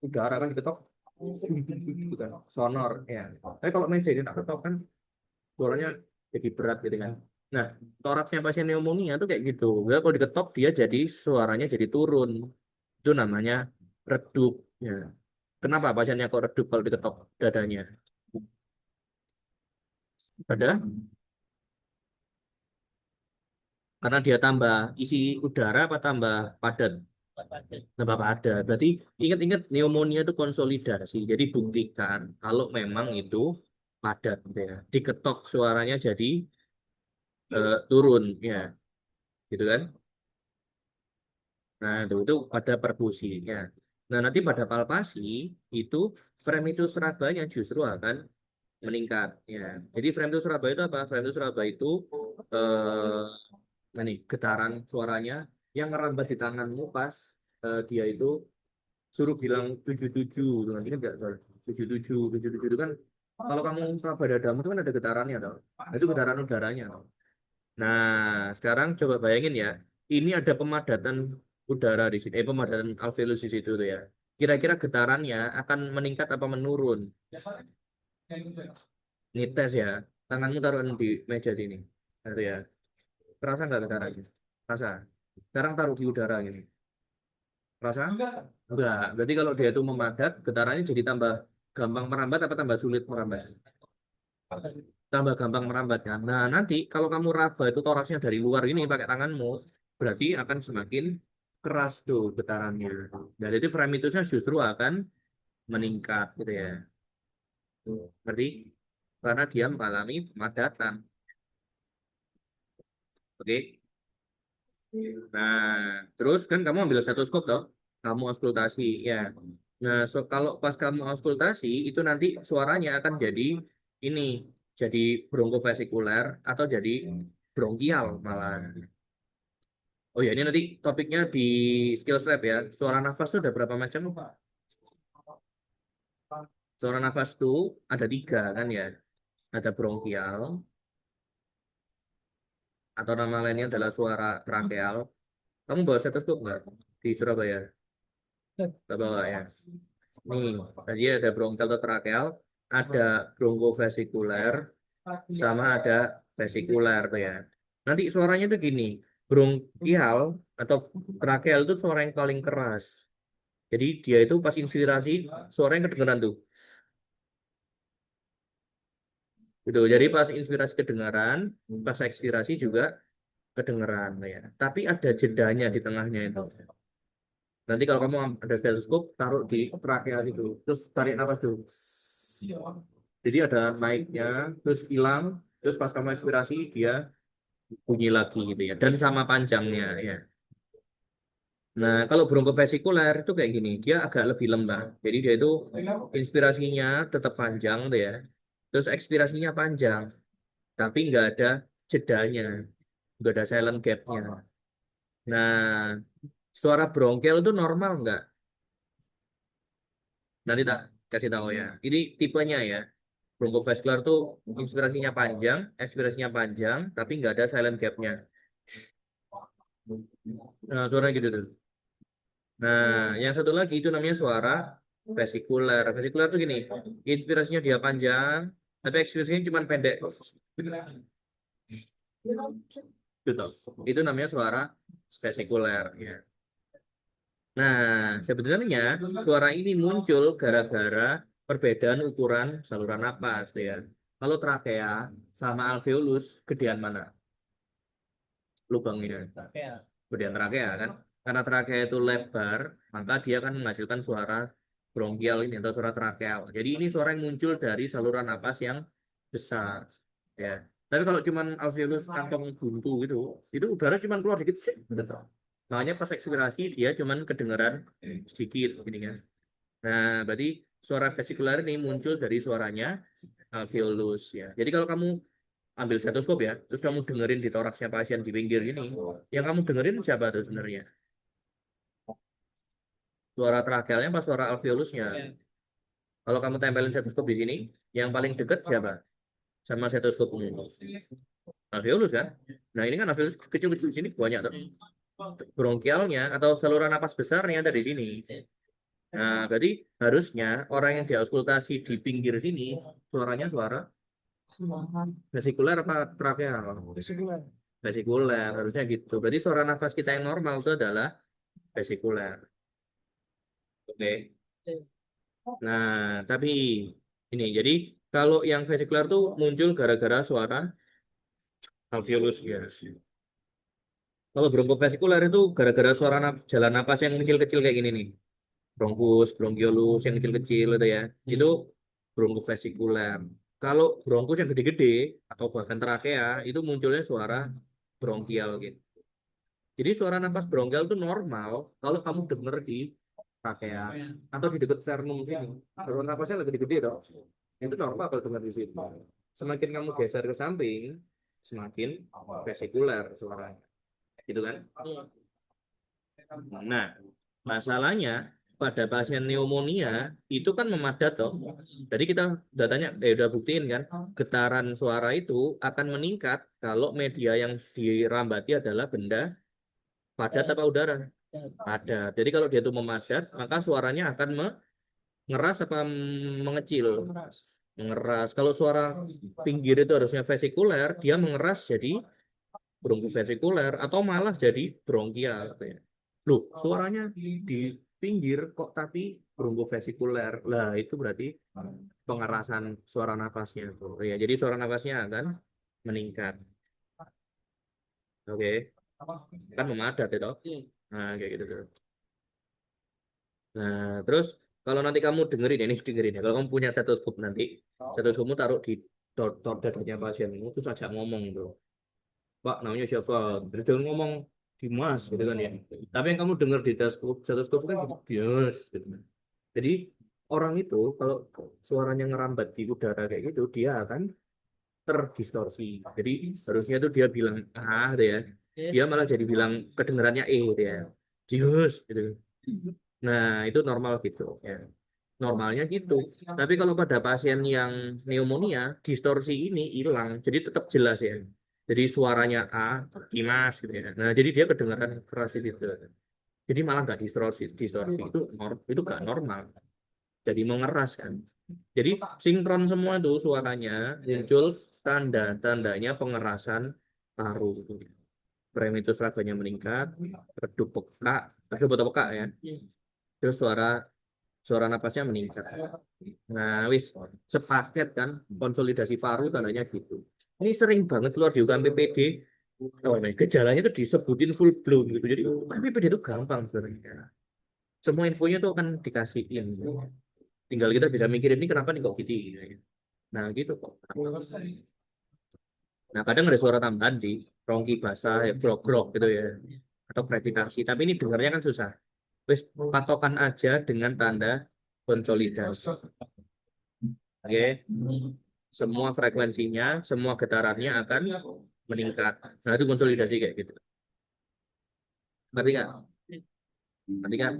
udara kan diketok, gitu kan, sonor ya. Tapi kalau meja ini tak ketok kan, suaranya jadi berat gitu kan. Nah, toraksnya pasien pneumonia tuh kayak gitu. Jadi kalau diketok dia jadi suaranya jadi turun. Itu namanya redup ya. Kenapa pasiennya kok redup kalau diketok dadanya? Ada? Karena dia tambah isi udara apa tambah padat? Tambah padat. Berarti ingat-ingat pneumonia itu konsolidasi. Jadi buktikan kalau memang itu padat gitu ya. Diketok suaranya jadi turun ya, gitu kan? Nah, itu pada perkusinya. Nah, nanti pada palpasi itu fremitus rabanya justru akan meningkat ya. Jadi fremitus raba itu apa? Fremitus raba itu eh nah nih, getaran suaranya yang ngerambat di tanganmu pas dia itu suruh bilang 77 nanti kan nggak soal 77 77 itu kan kalau kamu raba dadamu itu kan ada getarannya toh. Nah, itu getaran udaranya toh. Nah, sekarang coba bayangin ya, ini ada pemadatan udara di sini, pemadatan alveolus di situ tuh ya. Kira-kira getarannya akan meningkat apa menurun? Ngetes ya, tanganmu taruh di meja sini. Nah, itu ya. Terasa nggak getarannya? Rasa. Sekarang taruh di udara gini. Rasa? Enggak. Berarti kalau dia itu memadat, getarannya jadi tambah gampang merambat apa tambah sulit merambat? Tambah gampang merambat kan. Nah, nanti kalau kamu raba itu toraksnya dari luar ini pakai tanganmu, berarti akan semakin keras tuh getarannya. Dan itu fremitusnya justru akan meningkat gitu ya. Berarti karena dia mengalami pemadatan. Oke. Nah, terus kan kamu ambil stetoskop toh, kamu auskultasi ya. Nah, kalau pas kamu auskultasi itu nanti suaranya akan jadi ini, jadi bronkovesikuler atau jadi bronkial malah. Oh ya, ini nanti topiknya di skills lab ya. Suara nafas itu ada berapa macam? Suara nafas itu ada tiga kan ya. Ada bronkial atau nama lainnya adalah suara trakeal. Kamu bawa stetoskop nggak di Surabaya? Nggak bawa ya. Nih, tadi ada bronkial atau trakeal, ada bronkovesikuler, sama ada vesikuler tuh ya. Nanti suaranya tuh gini, bronkial atau trakeal itu suara yang paling keras. Jadi dia itu pas inspirasi suaranya kedengeran tuh. Gitu. Jadi pas inspirasi kedengaran, pas ekspirasi juga kedengeran ya. Tapi ada jedanya di tengahnya itu. Nanti kalau kamu ada stetoskop, taruh di trakea itu. Terus tarik nafas tuh. Jadi ada naiknya, terus hilang, terus pas kamu ekspirasi dia bunyi lagi gitu ya. Dan sama panjangnya ya. Nah, kalau bronkovesikuler itu kayak gini, dia agak lebih lembah. Jadi dia itu inspirasinya tetap panjang tuh ya. Terus ekspirasinya panjang, tapi nggak ada jedanya, nggak ada silent gapnya. Nah, suara bronkial itu normal nggak? Nanti tak kasih tahu ya. Ini tipenya ya. Bronchovascular tuh inspirasinya panjang, ekspirasinya panjang, tapi nggak ada silent gapnya. Nah, suara gitu tuh. Nah, yang satu lagi itu namanya suara vesikuler. Vesikuler tuh gini, inspirasinya dia panjang, tapi ekspirasinya cuma pendek. Gitu. Itu namanya suara vesikuler. Ya. Nah, sebenarnya suara ini muncul gara-gara perbedaan ukuran saluran napas, ya. Kalau trakea sama alveolus, gedean mana? Lubangnya. Gedean trakea kan? Karena trakea itu lebar, maka dia akan menghasilkan suara bronkial ini atau suara trakeal. Jadi ini suara yang muncul dari saluran napas yang besar, ya. Tapi kalau cuman alveolus kantong buntu gitu, itu udara cuman keluar dikit, sih, udah. Makanya pas ekspirasi dia cuman kedengeran sedikit gini kan. Nah, berarti suara vesikular ini muncul dari suaranya alveolus ya. Jadi kalau kamu ambil stetoskop ya, terus kamu dengerin di toraksnya pasien di pinggir ini, yang kamu dengerin siapa tuh sebenarnya? Suara trakealnya apa suara alveolusnya? Kalau kamu tempelin stetoskop di sini, yang paling deket siapa? Sama stetoskop umum. Alveolus kan? Nah, ini kan alveolus kecil-kecil di sini banyak tuh. Bronkialnya atau saluran napas besarnya ada di sini. Nah, berarti harusnya orang yang diauskultasi di pinggir sini suaranya suara vesikuler apa trakeal? Vesikuler. Vesikuler, harusnya gitu. Berarti suara nafas kita yang normal itu adalah vesikuler. Oke. Nah, tapi ini jadi kalau yang vesikuler tuh muncul gara-gara suara alveolus ya. Kalau bronkovesikuler itu gara-gara suara jalan napas yang kecil-kecil kayak gini nih. Bronkus, bronkiolus yang kecil-kecil itu ya. Itu bronkovesikuler. Kalau bronkus yang gede-gede atau bahkan trakea itu munculnya suara bronkial gitu. Jadi suara nafas bronkial itu normal kalau kamu denger di trakea atau di dekat sternum sini. Saluran nafasnya lebih gede dong. Itu normal kalau dengar di situ. Semakin kamu geser ke samping, semakin vesikuler suaranya. Gitu kan? Nah, masalahnya pada pasien pneumonia itu kan memadat toh. Jadi kita udah tanya, udah buktiin kan, getaran suara itu akan meningkat kalau media yang dirambati adalah benda padat apa udara? Padat. Jadi kalau dia itu memadat, maka suaranya akan mengeras apa mengecil? Mengeras. Kalau suara pinggir itu harusnya vesikuler, dia mengeras jadi bronkivesikuler atau malah jadi bronkial. Loh, suaranya di pinggir kok tapi bronkivesikuler. Lah, itu berarti pengerasan suara nafasnya tuh. Ya, jadi suara nafasnya akan meningkat. Oke, kan memadat itu. Nah, kayak gitu tuh. Nah, terus kalau nanti kamu dengerin ini dengerin ya. Kalau kamu punya stetoskop nanti, stetoskopmu taruh di dadanya pasienmu terus ajak ngomong tuh. Pak, namanya siapa? Terus jangan ngomong Dimas gitu kan ya. Tapi yang kamu dengar di stetoskop kan Dimas gitu. Jadi orang itu kalau suaranya ngerambat di udara kayak gitu, dia akan terdistorsi. Jadi harusnya tuh dia bilang ah gitu ya. Dia malah jadi bilang kedengarannya gitu ya. Dimas gitu. Nah, itu normal gitu ya. Normalnya gitu. Tapi kalau pada pasien yang pneumonia, distorsi ini hilang. Jadi tetap jelas ya. Jadi suaranya A, Dimas gitu ya. Nah, jadi dia kedengaran keras itu. Jadi malah nggak distorsi, distorsi itu itu nggak normal. Jadi mengeras kan. Jadi sinkron semua tuh suaranya muncul tanda-tandanya pengerasan paru. Premitus labanya meningkat, redup peka, redup atau peka ya. Terus suara suara napasnya meningkat. Nah, wis sepaket kan konsolidasi paru tandanya gitu. Ini sering banget keluar di UKM PPD. Oh, nah, gejalanya itu disebutin full blown gitu. Jadi PPD itu gampang sebenarnya. Semua infonya tuh akan dikasihin. Tinggal kita bisa mikirin ini kenapa nih kok gitu. Nah, gitu kok. Nah, kadang ada suara tambahan sih, rongki basah, ya, grog-grog gitu ya, atau krepitasi. Tapi ini dengarnya kan susah. Wis patokan aja dengan tanda konsolidasi. Oke, semua frekuensinya, semua getarannya akan meningkat. Nah, itu konsolidasi kayak gitu. Ngerti nggak? Ngerti kan?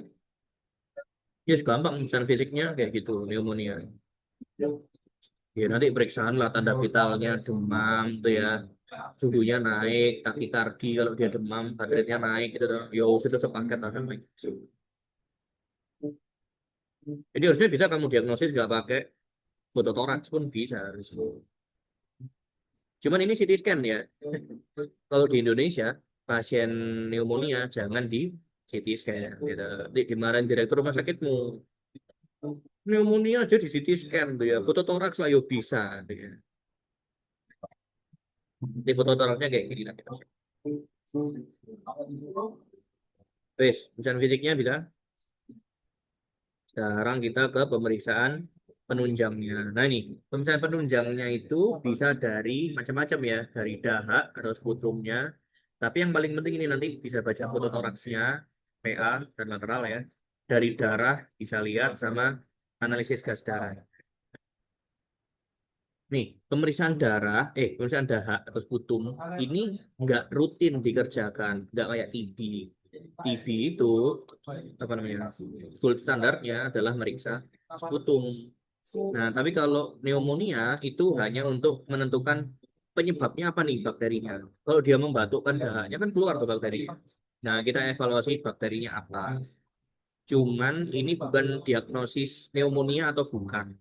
Ya, gampang, misalnya fisiknya kayak gitu, pneumonia. Ya, nanti periksaan lah tanda vitalnya, demam, tuh ya. Suhunya naik, takikardi kalau dia demam, heart rate-nya naik, gitu. Ya, sudah sepaket lah kan. Jadi harusnya bisa kamu diagnosis nggak pakai fototoraks pun bisa harusnya. Cuman ini CT scan ya. Kalau di Indonesia, pasien pneumonia jangan di CT scan. Gitu. Dimarahin direktur rumah sakitmu. Pneumonia aja di CT scan tuh ya. Fototoraks lah yo bisa. Tuh ya. Di fototoraksnya kayak gini nanti. Wes, pemeriksaan fisiknya bisa. Sekarang kita ke pemeriksaan penunjangnya. Nah ini, pemeriksaan penunjangnya itu bisa dari macam-macam ya. Dari dahak atau sputumnya. Tapi yang paling penting ini nanti bisa baca fototoraksnya, PA, dan lateral ya. Dari darah bisa lihat sama analisis gas darah. Nih, pemeriksaan dahak atau sputum ini nggak rutin dikerjakan, nggak kayak TB. TB itu apa namanya? Gold standarnya adalah meriksa sputum. Nah, tapi kalau pneumonia itu hanya untuk menentukan penyebabnya apa nih bakterinya. Kalau dia membatukkan dahaknya kan keluar tuh bakteri. Nah, kita evaluasi bakterinya apa. Cuman ini bukan diagnosis pneumonia atau bukan.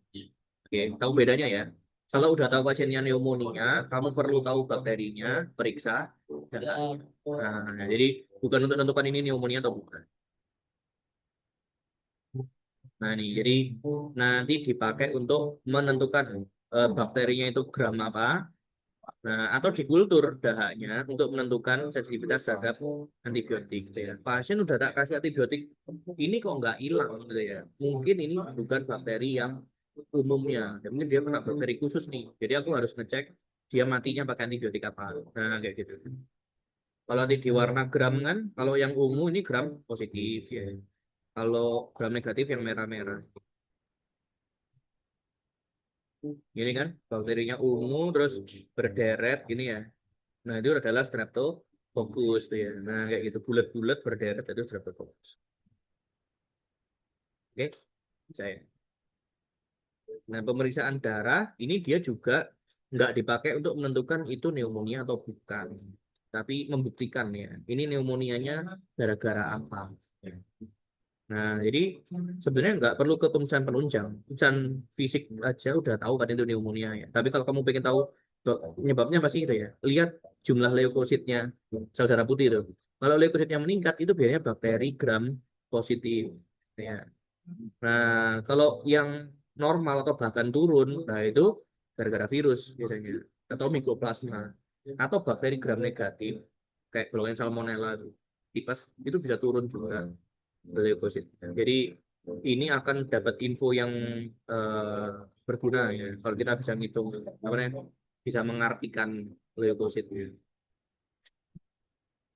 Oke, tahu bedanya ya. Kalau udah tahu pasiennya pneumonia, kamu perlu tahu bakterinya, periksa. Nah, jadi bukan untuk menentukan ini pneumonia atau bukan. Nah, nih, jadi nanti dipakai untuk menentukan bakterinya itu gram apa. Nah, atau dikultur dahaknya untuk menentukan sensitivitas terhadap antibiotik gitu ya. Pasien udah tak kasih antibiotik, ini kok nggak hilang gitu ya. Mungkin ini bukan bakteri yang umumnya. Ya, mungkin dia kena bakteri khusus nih. Jadi aku harus ngecek dia matinya pakai antibiotik apa. Nah, kayak gitu. Kalau nanti di warna gram kan, kalau yang ungu ini gram positif ya. Kalau gram negatif yang merah-merah. Ini kan bakterinya ungu terus berderet gini ya. Nah, itu adalah streptococcus tuh ya. Nah, kayak gitu bulat-bulat berderet itu streptococcus. Oke, saya. Nah, pemeriksaan darah ini dia juga nggak dipakai untuk menentukan itu pneumonia atau bukan, tapi membuktikan ya. Ini pneumonianya gara-gara apa. Nah, jadi sebenarnya nggak perlu ke pemeriksaan penunjang. Pemeriksaan fisik aja udah tahu kan itu pneumonia ya. Tapi kalau kamu pengen tahu penyebabnya pasti itu ya. Lihat jumlah leukositnya, sel darah putih itu. Kalau leukositnya meningkat itu biasanya bakteri gram positif. Ya. Nah, kalau yang normal atau bahkan turun, nah itu gara-gara virus biasanya atau mikroplasma atau bakteri gram negatif kayak golongan salmonella itu, tipes itu bisa turun juga leukosit. Jadi ini akan dapat info yang eh, berguna ya kalau kita bisa ngitung apa namanya bisa mengartikan leukosit.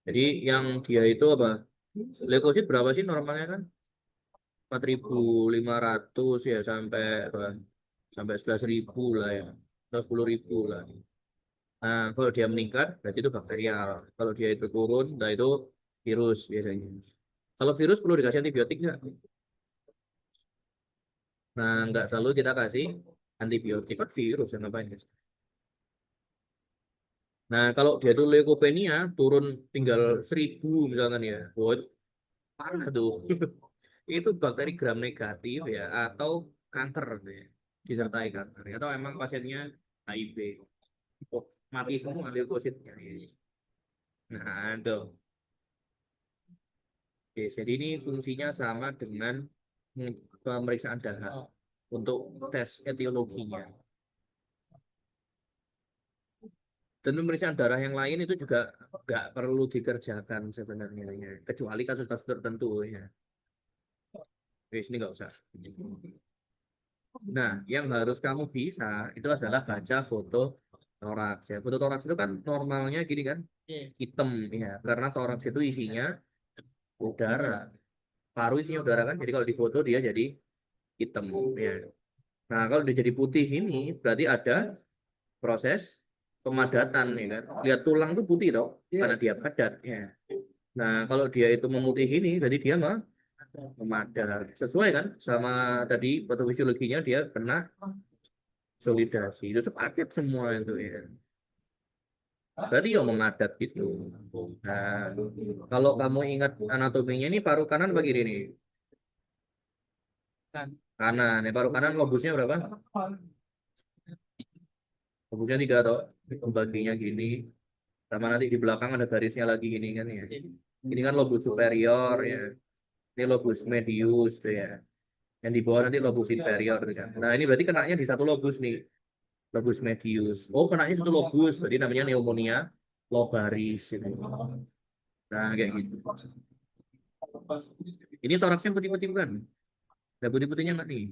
Jadi yang dia itu apa? Leukosit berapa sih normalnya kan? 4.500 ya sampai apa? Sampai 11.000 lah ya. Atau 10.000 lah. Nah, kalau dia meningkat berarti itu bakterial. Kalau dia itu turun, nah itu virus biasanya. Kalau virus perlu dikasih antibiotik nggak? Nah, nggak selalu kita kasih antibiotik kan virus yang ngapain guys? Nah, kalau dia tuh leukopenia turun tinggal 1.000 misalkan ya, wah itu parah tuh. Itu bakteri gram negatif ya atau kanker. Ya. disertai kanker atau emang pasiennya HIV. Oh, mati semua leukositnya. Nah, itu. Oke, jadi ini fungsinya sama dengan pemeriksaan dahak untuk tes etiologinya. Dan pemeriksaan darah yang lain itu juga nggak perlu dikerjakan sebenarnya, ya. Kecuali kasus-kasus tertentu ya. Oke, sini nggak usah. Nah, yang harus kamu bisa itu adalah baca foto toraks ya. Foto toraks itu kan normalnya gini kan, hitam ya. Karena toraks itu isinya udara, paru isinya udara kan. Jadi kalau difoto dia jadi hitam ya. Nah, kalau dia jadi putih ini berarti ada proses pemadatan ya kan. Lihat tulang tuh putih toh, karena dia padat ya. Nah, kalau dia itu memutih ini, berarti dia mah memadat. Sesuai kan sama tadi patofisiologinya dia kena solidasi. Itu sepaket semua itu ya. Berarti ya memadat gitu. Nah, kalau kamu ingat anatominya ini paru kanan apa kiri nih? Kanan. Ya, paru kanan lobusnya berapa? Lobusnya tiga toh. Pembaginya gini. Sama nanti di belakang ada garisnya lagi gini kan ya. Ini kan lobus superior ya. Ini lobus medius tuh ya. Yang di bawah nanti lobus inferior tuh kan. Nah, ini berarti kenanya di satu lobus nih. Lobus medius. Oh, kenanya satu lobus. Berarti namanya pneumonia lobaris ini. Nah, kayak gitu. Ini toraksnya putih-putih kan? Ada putih-putihnya nggak nih?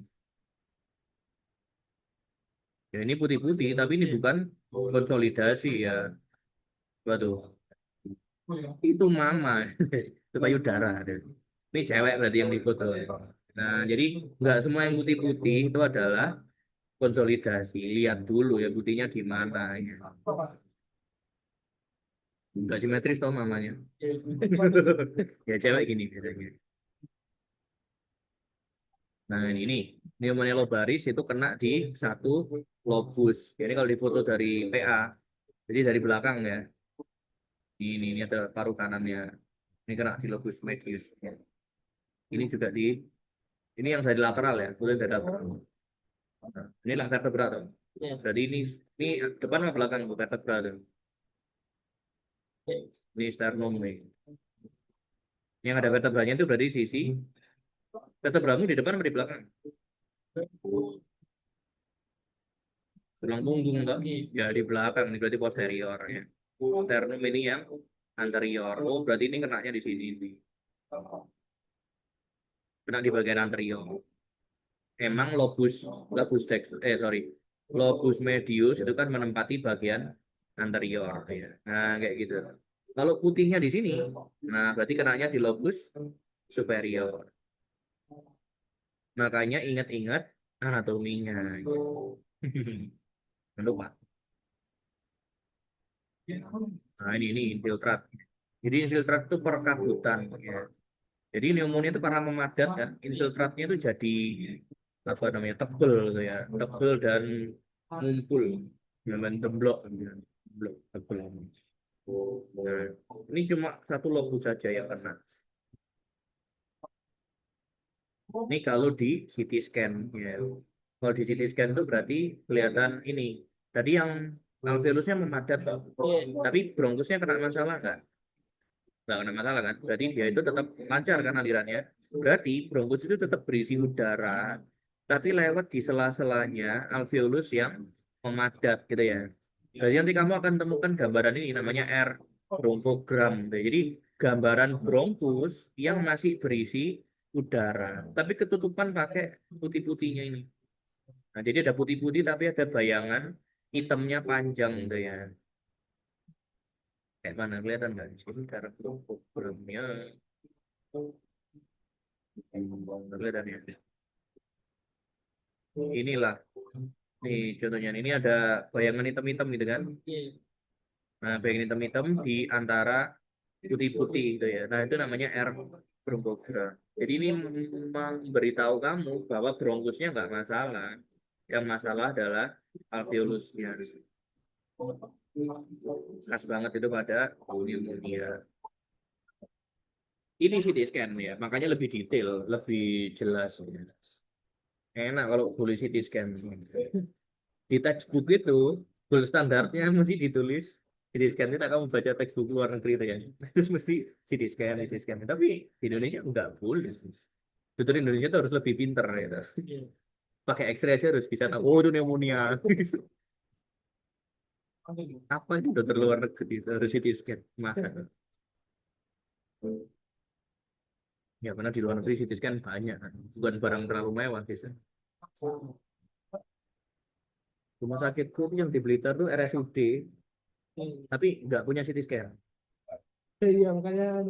Ya, ini putih-putih, tapi ini bukan konsolidasi ya. Waduh, itu mama. Itu payudara. Ini cewek berarti yang difoto. Nah, jadi nggak semua yang putih-putih itu adalah konsolidasi. Lihat dulu ya putihnya di mana. Ya. Nggak simetris tau mamanya. Ya cewek gini biasanya. Nah ini pneumonia lobaris itu kena di satu lobus. Jadi kalau difoto dari PA, jadi dari belakang ya. Ini ada paru kanannya. Ini kena di lobus medius. Ini juga ini yang dari lateral ya, bukan dari lateral. Nah, ini lah vertebra tuh. Berarti ini depan atau belakang bu vertebra tuh. Ini sternum nih. Yang ada vertebranya itu berarti sisi vertebramu di depan atau di belakang? Tulang punggung enggak? Ya di belakang, ini berarti posterior ya. Sternum ini yang anterior. Oh, berarti ini kenanya di sini nih. Kena di bagian anterior. Emang sorry, lobus medius itu kan menempati bagian anterior ya. Nah, kayak gitu. Kalau putihnya di sini, nah berarti kenanya di lobus superior. Makanya ingat-ingat anatominya. Lupa. Nah, ini infiltrat. Jadi infiltrat itu perkabutan ya. Jadi pneumonia itu karena memadat kan, infiltratnya itu jadi apa namanya tebel gitu ya, tebel dan ngumpul, dengan demblok, demblok tebel. Nah, ini cuma satu lobus saja yang kena. Ini kalau di CT scan ya. Kalau di CT scan itu berarti kelihatan ini. Tadi yang alveolusnya memadat, Pak. Tapi bronkusnya kena masalah nggak? Nggak kena masalah kan? Berarti dia itu tetap lancar kan alirannya. Berarti bronkus itu tetap berisi udara, tapi lewat di sela-selanya alveolus yang memadat gitu ya. Jadi nanti kamu akan temukan gambaran ini namanya R bronkogram. Gitu. Jadi gambaran bronkus yang masih berisi udara, tapi ketutupan pakai putih-putihnya ini. Nah, jadi ada putih-putih tapi ada bayangan hitamnya panjang gitu ya. Kayak mana kelihatan nggak? Di sini cara bronkogamnya kelihatan ya. Inilah nih contohnya ini ada bayangan hitam-hitam gitu kan. Nah, bayangan hitam-hitam di antara putih-putih gitu ya. Nah, itu namanya R bronkogram. Jadi ini memberitahu kamu bahwa bronkusnya nggak masalah. Yang masalah adalah alveolusnya. Khas banget itu pada pneumonia. Ini CT scan ya, makanya lebih detail, lebih jelas. Enak kalau boleh CT scan. Di textbook itu gold standarnya mesti ditulis CT scan itu kamu baca textbook luar negeri itu ya. Itu mesti CT scan. Tapi di Indonesia enggak boleh. Dokter Indonesia itu harus lebih pinter ya. Pakai X-ray aja harus bisa tahu. Oh itu pneumonia. Apa itu dokter luar negeri itu harus CT scan. Maka ya karena di luar negeri CT scan banyak kan. Bukan barang terlalu mewah biasanya. Rumah sakitku yang di Blitar tuh RSUD, tapi nggak punya CT scan. Iya, makanya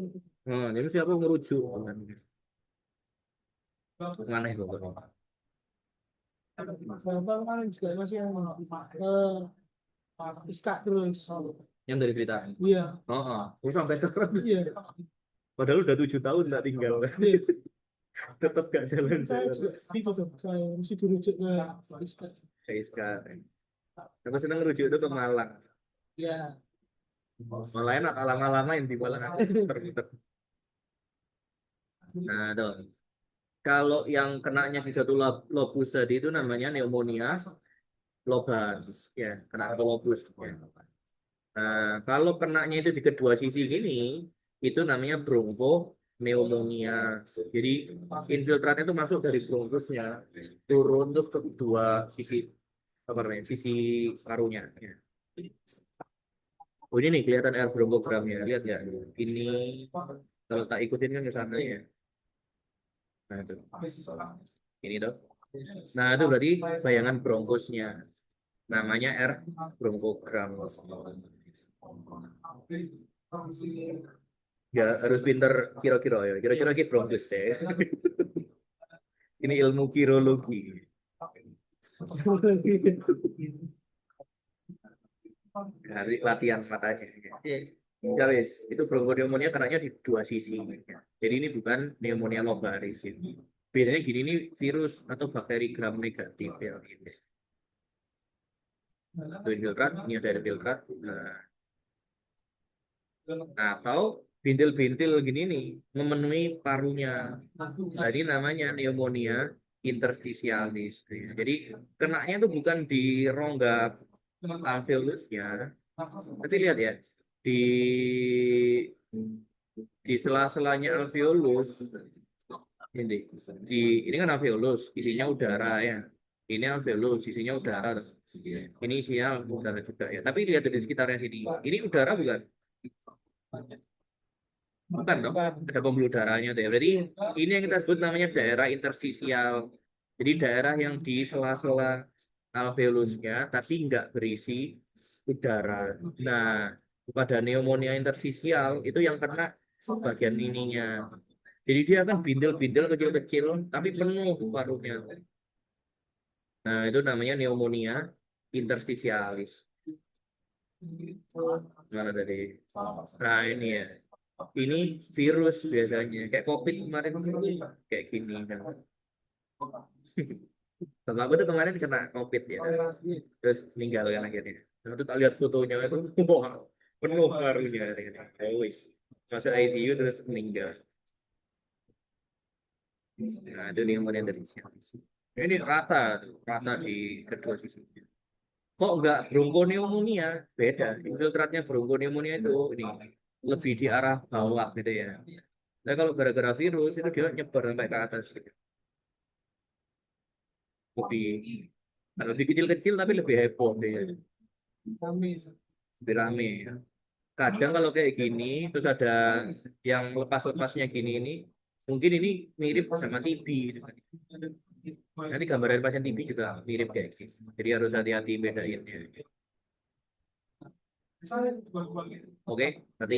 Nah, jadi sih aku ngerujuk. Mana ya pokoknya. Bapak kan juga masih yang Iska terus. Yang dari berita. Iya, Oh, oh. Terus sampai sekarang. iya, Padahal udah 7 tahun nggak tinggal. iya. Tetap gak Saya jalan-jalan. juga gitu tuh. Saya mesti dirujuk ke Iska. Kayak sekarang. Aku seneng ngerujuk itu ke Malang. Iya. Malah enak lama-lama yang di Malang aku muter-muter. Nah, tuh. Kalau yang kenanya di satu lobus tadi itu namanya pneumonia lobus. Ya, kena satu lobus. Ya. Nah, kalau kenanya itu di kedua sisi gini, itu namanya bronchopneumonia. Jadi infiltratnya itu masuk dari bronkusnya, turun terus ke kedua sisi apa namanya, sisi parunya. Ya. Oh ini nih kelihatan air bronchogramnya, lihat ya. Ini kalau tak ikutin kan ke sana ya. Nah itu, ini tuh. Nah itu berarti bayangan bronkusnya. Namanya air bronchogram. Ya harus pinter kira-kira ya. Kira-kira ki bronkus deh. Ini ilmu kirologi. Hari latihan matanya. Ya wis, itu bronchopneumonia karena di dua sisi. Jadi ini bukan pneumonia lobaris ini. Biasanya gini ini virus atau bakteri gram negatif ya. Itu infiltrat, ini ada infiltrat. Nah, atau bintil-bintil gini nih memenuhi parunya. Jadi namanya pneumonia interstitialis. Jadi kenanya itu bukan di rongga alveolusnya, tapi lihat ya di sela-selanya alveolus ini ini kan alveolus isinya udara ya. Ini alveolus isinya udara. Ini isinya udara juga ya. Tapi lihat di sekitarnya sini. Ini udara bukan? Bukan dong, ada pembuluh darahnya tuh ya. Berarti ini yang kita sebut namanya daerah interstisial. Jadi daerah yang di sela-sela alveolusnya tapi nggak berisi udara. Nah, pada pneumonia interstisial itu yang kena bagian ininya. Jadi dia kan bintil-bintil kecil-kecil tapi penuh parunya. Nah, itu namanya pneumonia interstitialis. Mana tadi? Nah, ini ya. Ini virus biasanya kayak COVID kemarin kayak gini kan. Bapak aku tuh kemarin kena COVID ya, terus meninggal kan akhirnya. Nah, itu tak lihat fotonya itu, wah, penuh parunya. Wis masuk ICU terus meninggal. Nah, itu pneumonia dari siapa sih? Ini rata, rata di kedua sisi. Kok nggak bronchopneumonia? Beda. Infiltratnya bronchopneumonia itu ini lebih di arah bawah gitu ya. Nah kalau gara-gara virus itu dia nyebar sampai ke atas gitu. Lebih lebih kecil-kecil tapi lebih heboh dia. kami. Lebih rame ya. Kadang kalau kayak gini terus ada yang lepas-lepasnya gini ini mungkin ini mirip sama TB gitu. Nanti gambaran pasien TB juga mirip kayak gitu. Jadi harus hati-hati bedain. Oke, nanti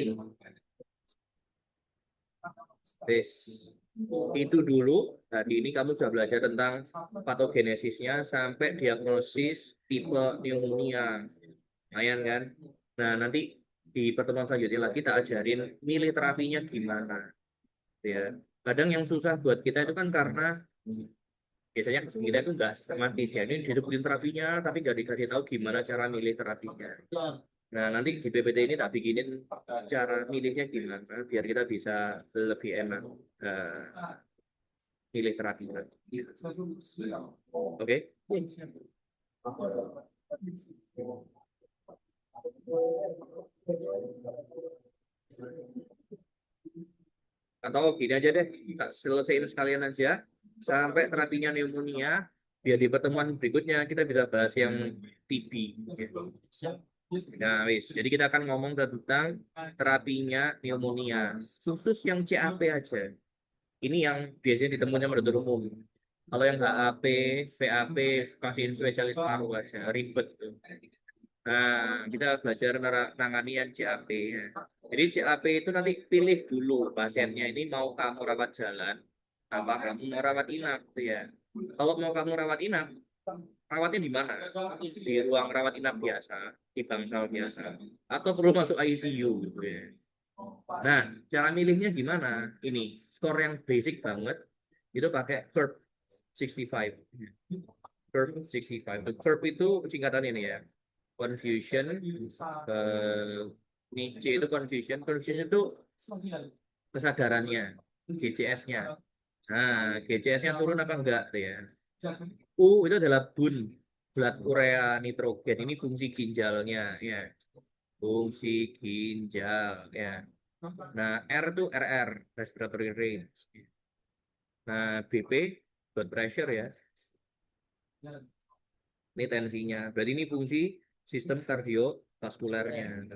tes itu dulu. Tadi ini kamu sudah belajar tentang patogenesisnya sampai diagnosis tipe pneumonia. Lumayan kan? Nah, nanti di pertemuan selanjutnya lagi kita ajarin milih terapinya gimana. Ya. Kadang yang susah buat kita itu kan karena biasanya kita itu nggak sistematis ya. Ini disebutin terapinya, tapi nggak dikasih tahu gimana cara milih terapinya. Nah, nanti di PPT ini tak bikinin cara milihnya gimana, biar kita bisa lebih enak. Nah, pilih terapi. Oke. Atau gini aja deh, kita selesaiin sekalian aja sampai terapinya pneumonia, biar di pertemuan berikutnya kita bisa bahas yang TB. Nah, wis. Jadi kita akan ngomong tentang terapinya pneumonia, khusus yang CAP aja. Ini yang biasanya ditemunya penduduk umum. Kalau yang HAP, PAP, pasien spesialis paru aja, ribet tuh. Nah, kita belajar nangani yang CAP. Ya. Jadi CAP itu nanti pilih dulu pasiennya ini mau kamu rawat jalan, apa kamu mau rawat inap, gitu ya. Kalau mau kamu rawat inap, rawatnya di mana? Di ruang rawat inap biasa, di bangsal biasa, atau perlu masuk ICU, gitu ya. Nah, cara milihnya gimana? Ini skor yang basic banget itu pakai curve 65. Curve 65. Curve itu singkatan ini ya. Confusion, ini C itu confusion. Confusion itu kesadarannya, GCS-nya. Nah, GCS-nya turun apa enggak tuh ya? U itu adalah bun, blood urea nitrogen. Ini fungsi ginjalnya ya. Fungsi ginjal ya. Nah, R itu RR, respiratory rate. Nah, BP, blood pressure ya. Ini tensinya. Berarti ini fungsi sistem kardiovaskulernya.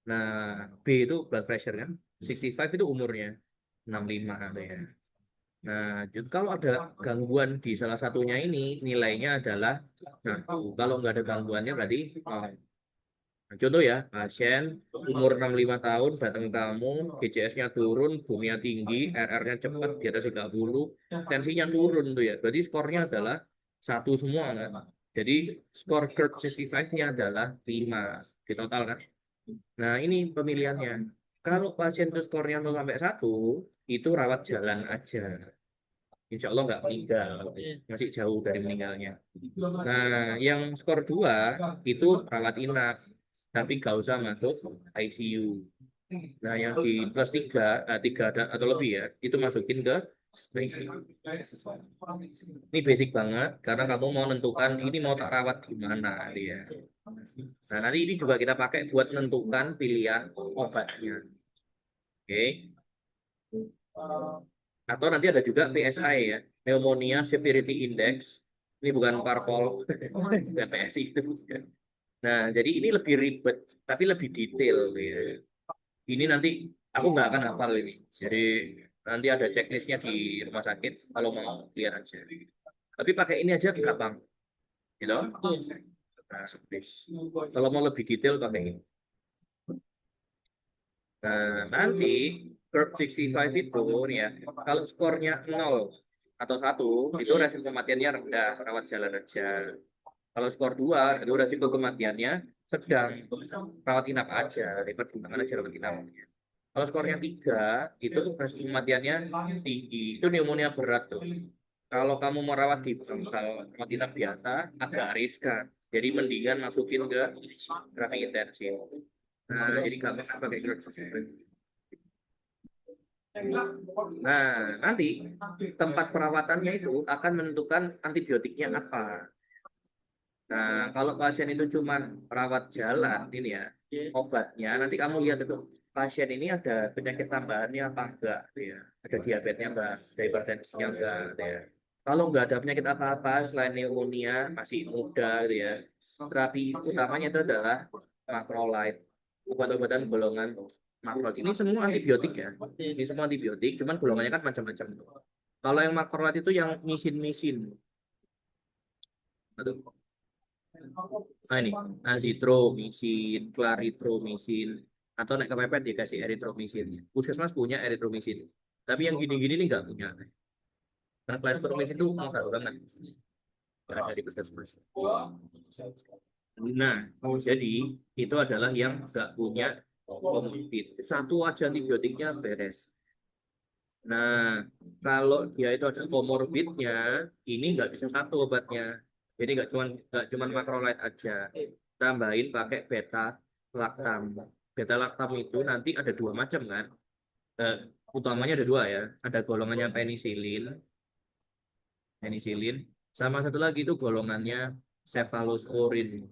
Nah, B itu blood pressure kan. 65 itu umurnya. 65 ada ya. Nah, kalau ada gangguan di salah satunya ini, nilainya adalah 1. Kalau nggak ada gangguannya berarti 0. Nah, contoh ya, pasien umur 65 tahun datang ke kamu, GCS-nya turun, bumnya tinggi, RR-nya cepat di atas 30, tensinya turun tuh ya. Berarti skornya adalah 1 semua kan. Jadi skor curve 65-nya adalah 5 di total kan. Nah, ini pemilihannya. Kalau pasien itu skornya 0 sampai 1, itu rawat jalan aja. Insya Allah nggak meninggal, masih jauh dari meninggalnya. Nah, yang skor 2 itu rawat inap, tapi nggak usah masuk ICU. Nah, yang di plus 3, 3 atau lebih ya, itu masukin ke ICU. Ini basic banget, karena kamu mau menentukan ini mau tak rawat di mana dia. Nah, nanti ini juga kita pakai buat menentukan pilihan obatnya. Oke. Atau nanti ada juga PSI ya, Pneumonia Severity Index. Ini bukan parpol, bukan PSI itu. Nah, jadi ini lebih ribet, tapi lebih detail ya. Ini nanti aku nggak akan hafal ini. Jadi nanti ada checklistnya di rumah sakit kalau mau lihat aja. Tapi pakai ini aja gampang, gitu. Nah, kalau mau lebih detail pakai ini. Nah, nanti curve 65 itu nih ya, kalau skornya 0 atau 1, itu resiko kematiannya rendah, rawat jalan aja. Kalau skor 2, itu resiko kematiannya sedang, rawat inap aja, pertimbangan aja rawat inap. Kalau skornya 3, itu resiko kematiannya tinggi, itu pneumonia berat tuh. Kalau kamu merawat di misal rawat inap biasa, agak riskan. Jadi mendingan masukin ke terapi intensif. Nah, jadi gampang pakai curve 65. Nah, nanti tempat perawatannya itu akan menentukan antibiotiknya apa. Nah, kalau pasien itu cuma rawat jalan ini ya, obatnya nanti kamu lihat itu pasien ini ada penyakit tambahannya apa enggak, gitu ya. Ada diabetesnya enggak, ada hipertensinya enggak, gitu ya. Kalau enggak ada penyakit apa-apa selain pneumonia, masih muda, gitu ya. Terapi utamanya itu adalah macrolide, obat-obatan golongan macrolide. Ini semua antibiotik ya. Ini semua antibiotik, cuman golongannya kan macam-macam. Kalau yang macrolide itu yang misin-misin. Aduh, nah ini azitromisin, klaritromisin, atau naik kepepet dikasih eritromisin. Puskesmas punya eritromisin, tapi yang gini-gini ini nggak punya. Karena klaritromisin itu mahal banget, nggak ada di puskesmas. Nah, jadi itu adalah yang nggak punya komorbid. Satu aja antibiotiknya beres. Nah, kalau dia itu ada komorbidnya, ini nggak bisa satu obatnya. Jadi nggak cuman macrolide aja. Tambahin pakai beta lactam. Beta lactam itu nanti ada dua macam kan. Eh, utamanya ada dua ya. Ada golongannya penisilin, sama satu lagi itu golongannya cephalosporin.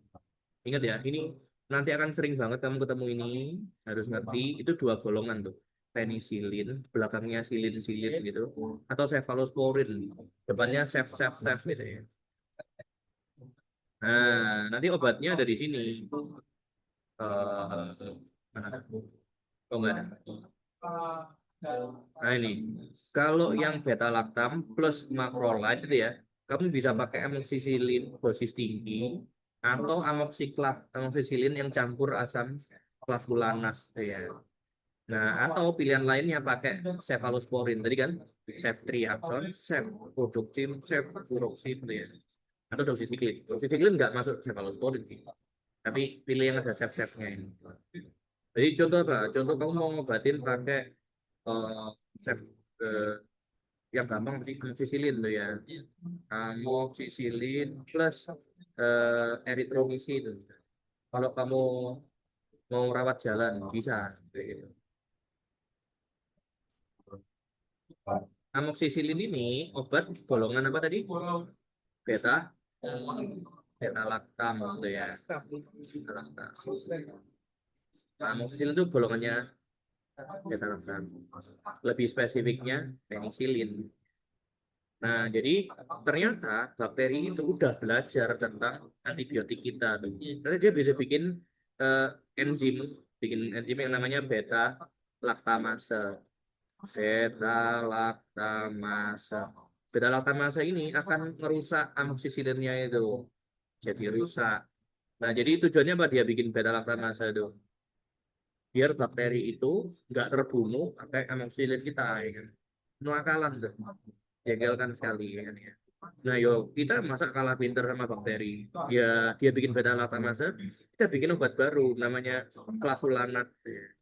Ingat ya, ini nanti akan sering banget kamu ketemu ini, harus ngerti itu dua golongan tuh. Penisilin, belakangnya silin-silin gitu, atau cephalosporin, depannya cef gitu ya. Nah, nanti obatnya ada di sini. Mana? Oh, enggak ada. Nah ini, kalau yang beta lactam plus macrolide itu ya, kamu bisa pakai amoxicillin dosis tinggi atau amoxicillin yang campur asam clavulanas gitu ya. Nah, atau pilihan lainnya pakai cephalosporin tadi kan, ceftriaxone, cefpodoxime, ceffuroxime gitu ya. Atau doxycycline. Doxycycline nggak masuk cephalosporin sih. Tapi pilih yang ada cef-cefnya ini. Jadi contoh apa? Contoh kamu mau ngobatin pakai eh, cef eh, yang gampang sih amoxicillin tuh ya. Amoxicillin plus erythromycin. Kalau kamu mau rawat jalan bisa kayak gitu. Amoxicillin ini obat golongan apa tadi? Beta, beta lactam gitu ya. Beta lactam. Amoxicillin itu golongannya beta lactam. Lebih spesifiknya penicillin. Nah, jadi ternyata bakteri itu udah belajar tentang antibiotik kita tuh. Nanti dia bisa eh, enzim, bikin enzim yang namanya beta laktamase. Beta laktamase. Beta laktamase ini akan merusak amoxicilinnya itu. Jadi rusak. Nah, jadi tujuannya apa dia bikin beta laktamase itu? Biar bakteri itu nggak terbunuh pakai amoxicillin kita. Ya kan? Ngelakalan tuh. Jengkelkan sekali ya kan ya. Nah, yo kita masa kalah pinter sama bakteri. Ya dia bikin beta laktamase, kita bikin obat baru namanya clavulanat.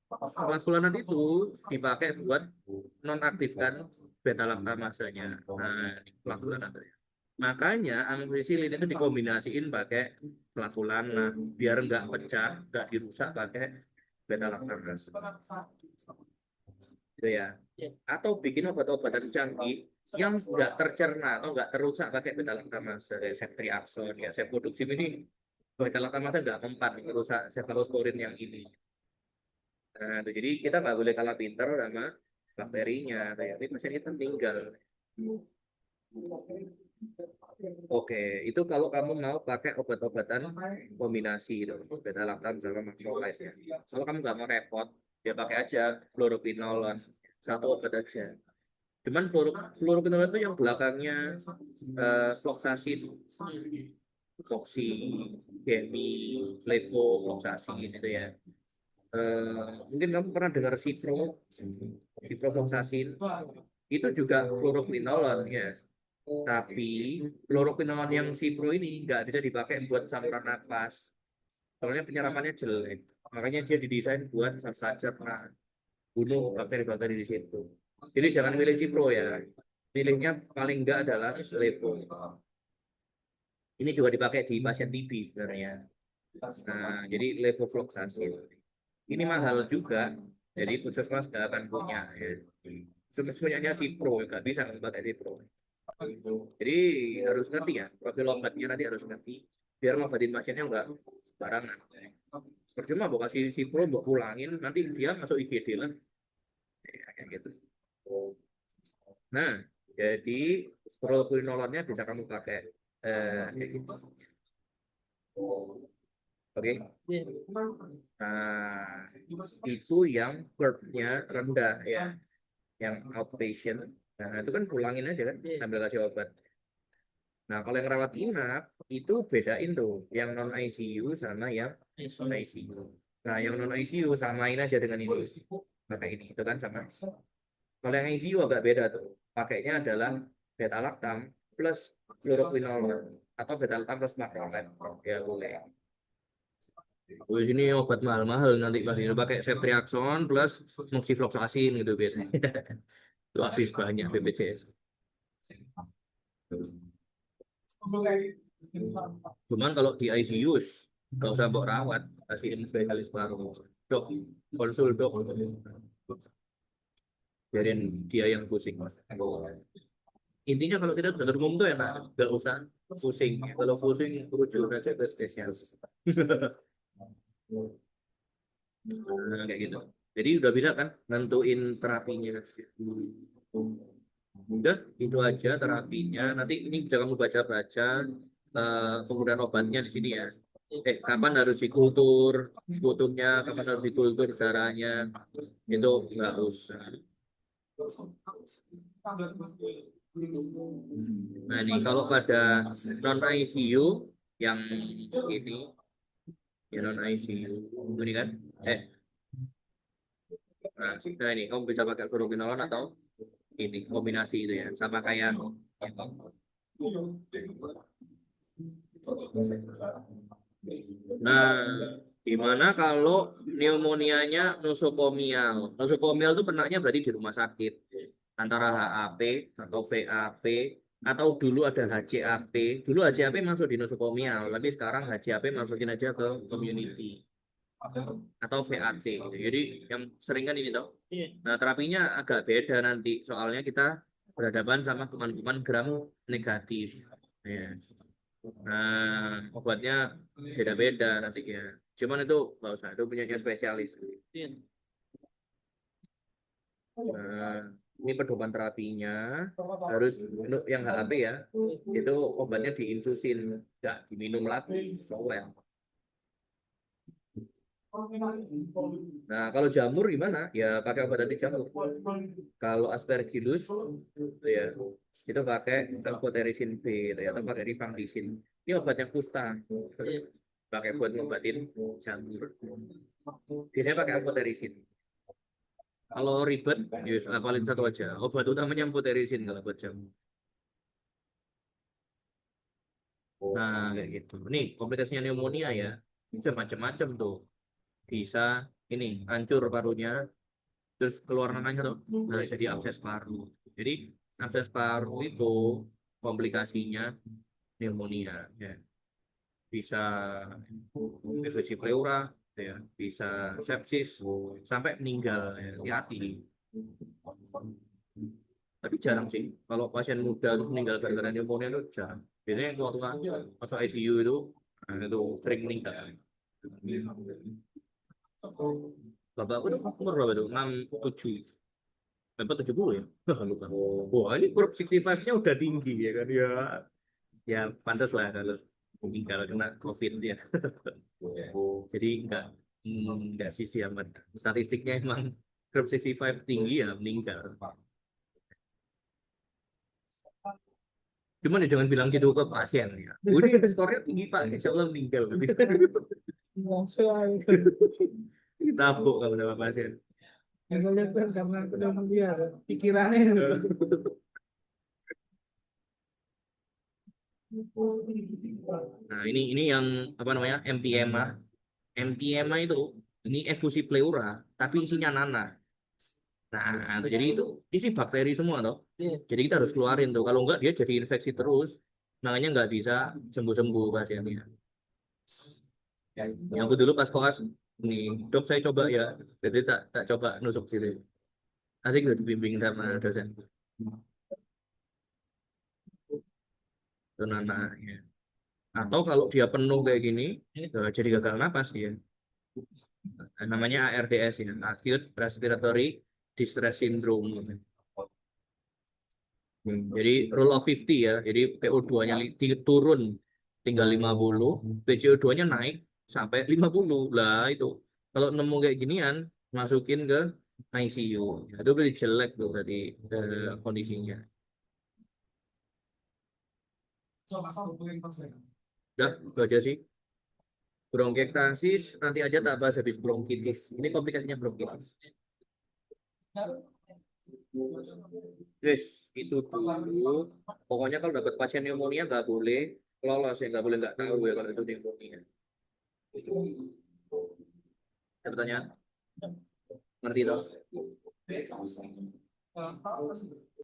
Clavulanat itu dipakai buat nonaktifkan beta laktamasenya. Nah, clavulanat. Makanya amoxicillin itu dikombinasiin pakai clavulanat biar nggak pecah, nggak dirusak pakai beta laktamase. Gitu ya. Atau bikin obat-obatan canggih yang nggak tercerna atau nggak terusak pakai beta laktamase, kayak ceftriaxone, ya cefpodoxime ini beta laktamase nggak mempan merusak cefalosporin yang ini. Nah, itu jadi kita nggak boleh kalah pinter sama bakterinya, kayak ini pasien kita meninggal. Oke, itu kalau kamu mau pakai obat-obatan kombinasi itu, beta lactam sama macrolide ya. Kalau kamu nggak mau repot, ya pakai aja fluoroquinolone, satu obat aja. Cuman fluoroquinolone itu yang belakangnya fluoxacin, fluoxi, gemi, levofloxacin itu ya. Mungkin kamu pernah dengar ciprofloxacin, itu juga fluoroquinolone ya. Tapi fluoroquinolone yang Cipro ini nggak bisa dipakai buat saluran nafas. Soalnya penyerapannya jelek. Makanya dia didesain buat cerna, bunuh bakteri-bakteri di situ. Jadi jangan milih Cipro ya. Pilihnya paling enggak adalah Levo. Ini juga dipakai di pasien TB sebenarnya. Nah, jadi levofloxacin. Ini mahal juga. Jadi puskesmas nggak akan punya. Ya. Punyanya Cipro, nggak bisa pakai Cipro. Jadi harus ngerti ya, profil obatnya nanti harus ngerti. Biar ngobatin pasiennya nggak sembarangan. Percuma mau kasih Cipro, mau pulangin, nanti dia masuk IGD lah. Ya, kayak gitu. Nah, jadi propinolonnya bisa kamu pakai kayak gitu. Oke. Nah, itu yang curve-nya rendah ya, yang outpatient. Nah, itu kan pulangin aja kan sambil kasih obat. Nah, kalau yang rawat inap itu bedain tuh, yang non ICU sama yang ICU. Nah, yang non ICU samain aja dengan ini. Pakai ini, itu kan sama. Kalau yang ICU agak beda tuh. Pakainya adalah beta lactam plus fluoroquinolone atau beta lactam plus macrolide. Ya boleh. Di sini obat mahal-mahal nanti pas ini pakai ceftriaxone plus moxifloxacin gitu biasanya. Itu habis banyak BPJS. Cuman kalau di ICU nggak usah mbok rawat, kasihin spesialis paru. Dok, konsul dok. biarin dia yang pusing. Intinya kalau kita dokter umum tuh enak, nggak usah pusing. Kalau pusing rujuk aja ke spesialis. Nah, kayak gitu. Jadi udah bisa kan nentuin terapinya. Udah itu aja terapinya. Nanti ini bisa kamu baca-baca penggunaan obatnya di sini ya. Kapan harus dikultur sputumnya, kapan harus dikultur darahnya, itu nggak usah. Nah ini kalau pada non ICU yang ini ya non ICU ini kan, eh nah ini kamu bisa pakai fluoroquinolone atau ini kombinasi itu ya, sama kayak nah, gimana kalau pneumonianya nosokomial? Nosokomial itu penaknya berarti di rumah sakit. Antara HAP atau VAP atau dulu ada HCAP. Dulu HCAP masuk di nosokomial, tapi sekarang HCAP masukin aja ke community atau VAT gitu. Jadi yang sering kan ini toh. Nah, terapinya agak beda nanti. Soalnya kita berhadapan sama kuman-kuman gram negatif. Ya. Nah, obatnya beda-beda nanti ya. Cuman itu nggak usah, itu punya spesialis. Nah, ini pedoman terapinya harus untuk yang HAP ya, itu obatnya diinfusin, nggak diminum lagi, soalnya. Nah, kalau jamur gimana? Ya pakai obat anti jamur. Kalau aspergillus, ya itu pakai amphotericin B, gitu ya, atau pakai rifampicin. Ini obatnya kusta, pakai buat ngobatin jamur. Biasanya pakai amphotericin. Kalau ribet, ya paling satu aja. Obat utamanya amphotericin kalau buat jamur. Nah, kayak gitu. Nih, komplikasinya pneumonia ya. Bisa macam-macam tuh. Bisa ini hancur parunya, terus keluar nananya tuh. Nah, jadi abses paru. Jadi abses paru itu komplikasinya pneumonia ya. Bisa infeksi pleura ya, bisa sepsis sampai meninggal ya, hati-hati. Tapi jarang sih kalau pasien muda terus meninggal gara-gara pneumonia itu jarang. Biasanya yang tua-tua masuk ICU itu, nah, itu sering meninggal. Bapak aku umur berapa tuh? 67. Berapa 70 ya? Lupa. Wah, ini grup 65-nya udah tinggi ya kan ya. Ya pantas lah kalau meninggal kena COVID ya. Jadi enggak sisi amat. Statistiknya emang grup 65 tinggi ya meninggal. Cuman ya jangan bilang gitu ke pasien ya. Udah skornya tinggi Pak, insya Allah meninggal. Langsung Ditabuk kalau sama pasien. yang lihat kan karena aku udah melihat pikirannya. Nah, ini yang apa namanya? MPMA. MPMA itu ini efusi pleura, tapi isinya nanah. Nah, jadi itu isi bakteri semua toh. Jadi kita harus keluarin tuh. Kalau enggak dia jadi infeksi terus. Makanya nggak bisa sembuh-sembuh pasiennya. Yang aku dulu pas koas nih, dok saya coba ya. Jadi tak coba nusuk situ. Asik udah dibimbing sama dosen. Itu nanah ya. Atau kalau dia penuh kayak gini, jadi gagal napas dia. Namanya ARDS ya, Acute Respiratory Distress Syndrome. Jadi rule of 50 ya. Jadi PO2-nya turun tinggal 50, PCO2-nya naik sampai 50. Lah itu. Kalau nemu kayak ginian, masukin ke ICU. Ya, itu berarti jelek tuh berarti kondisinya. Udah, itu aja sih. Bronkiektasis nanti aja tak bahas habis bronkitis. Ini komplikasinya bronkitis. Yes, itu dulu. Pokoknya kalau dapat pasien pneumonia nggak boleh lolos ya, nggak boleh nggak tahu ya kalau itu pneumonia. Ada pertanyaan? Ngerti dong?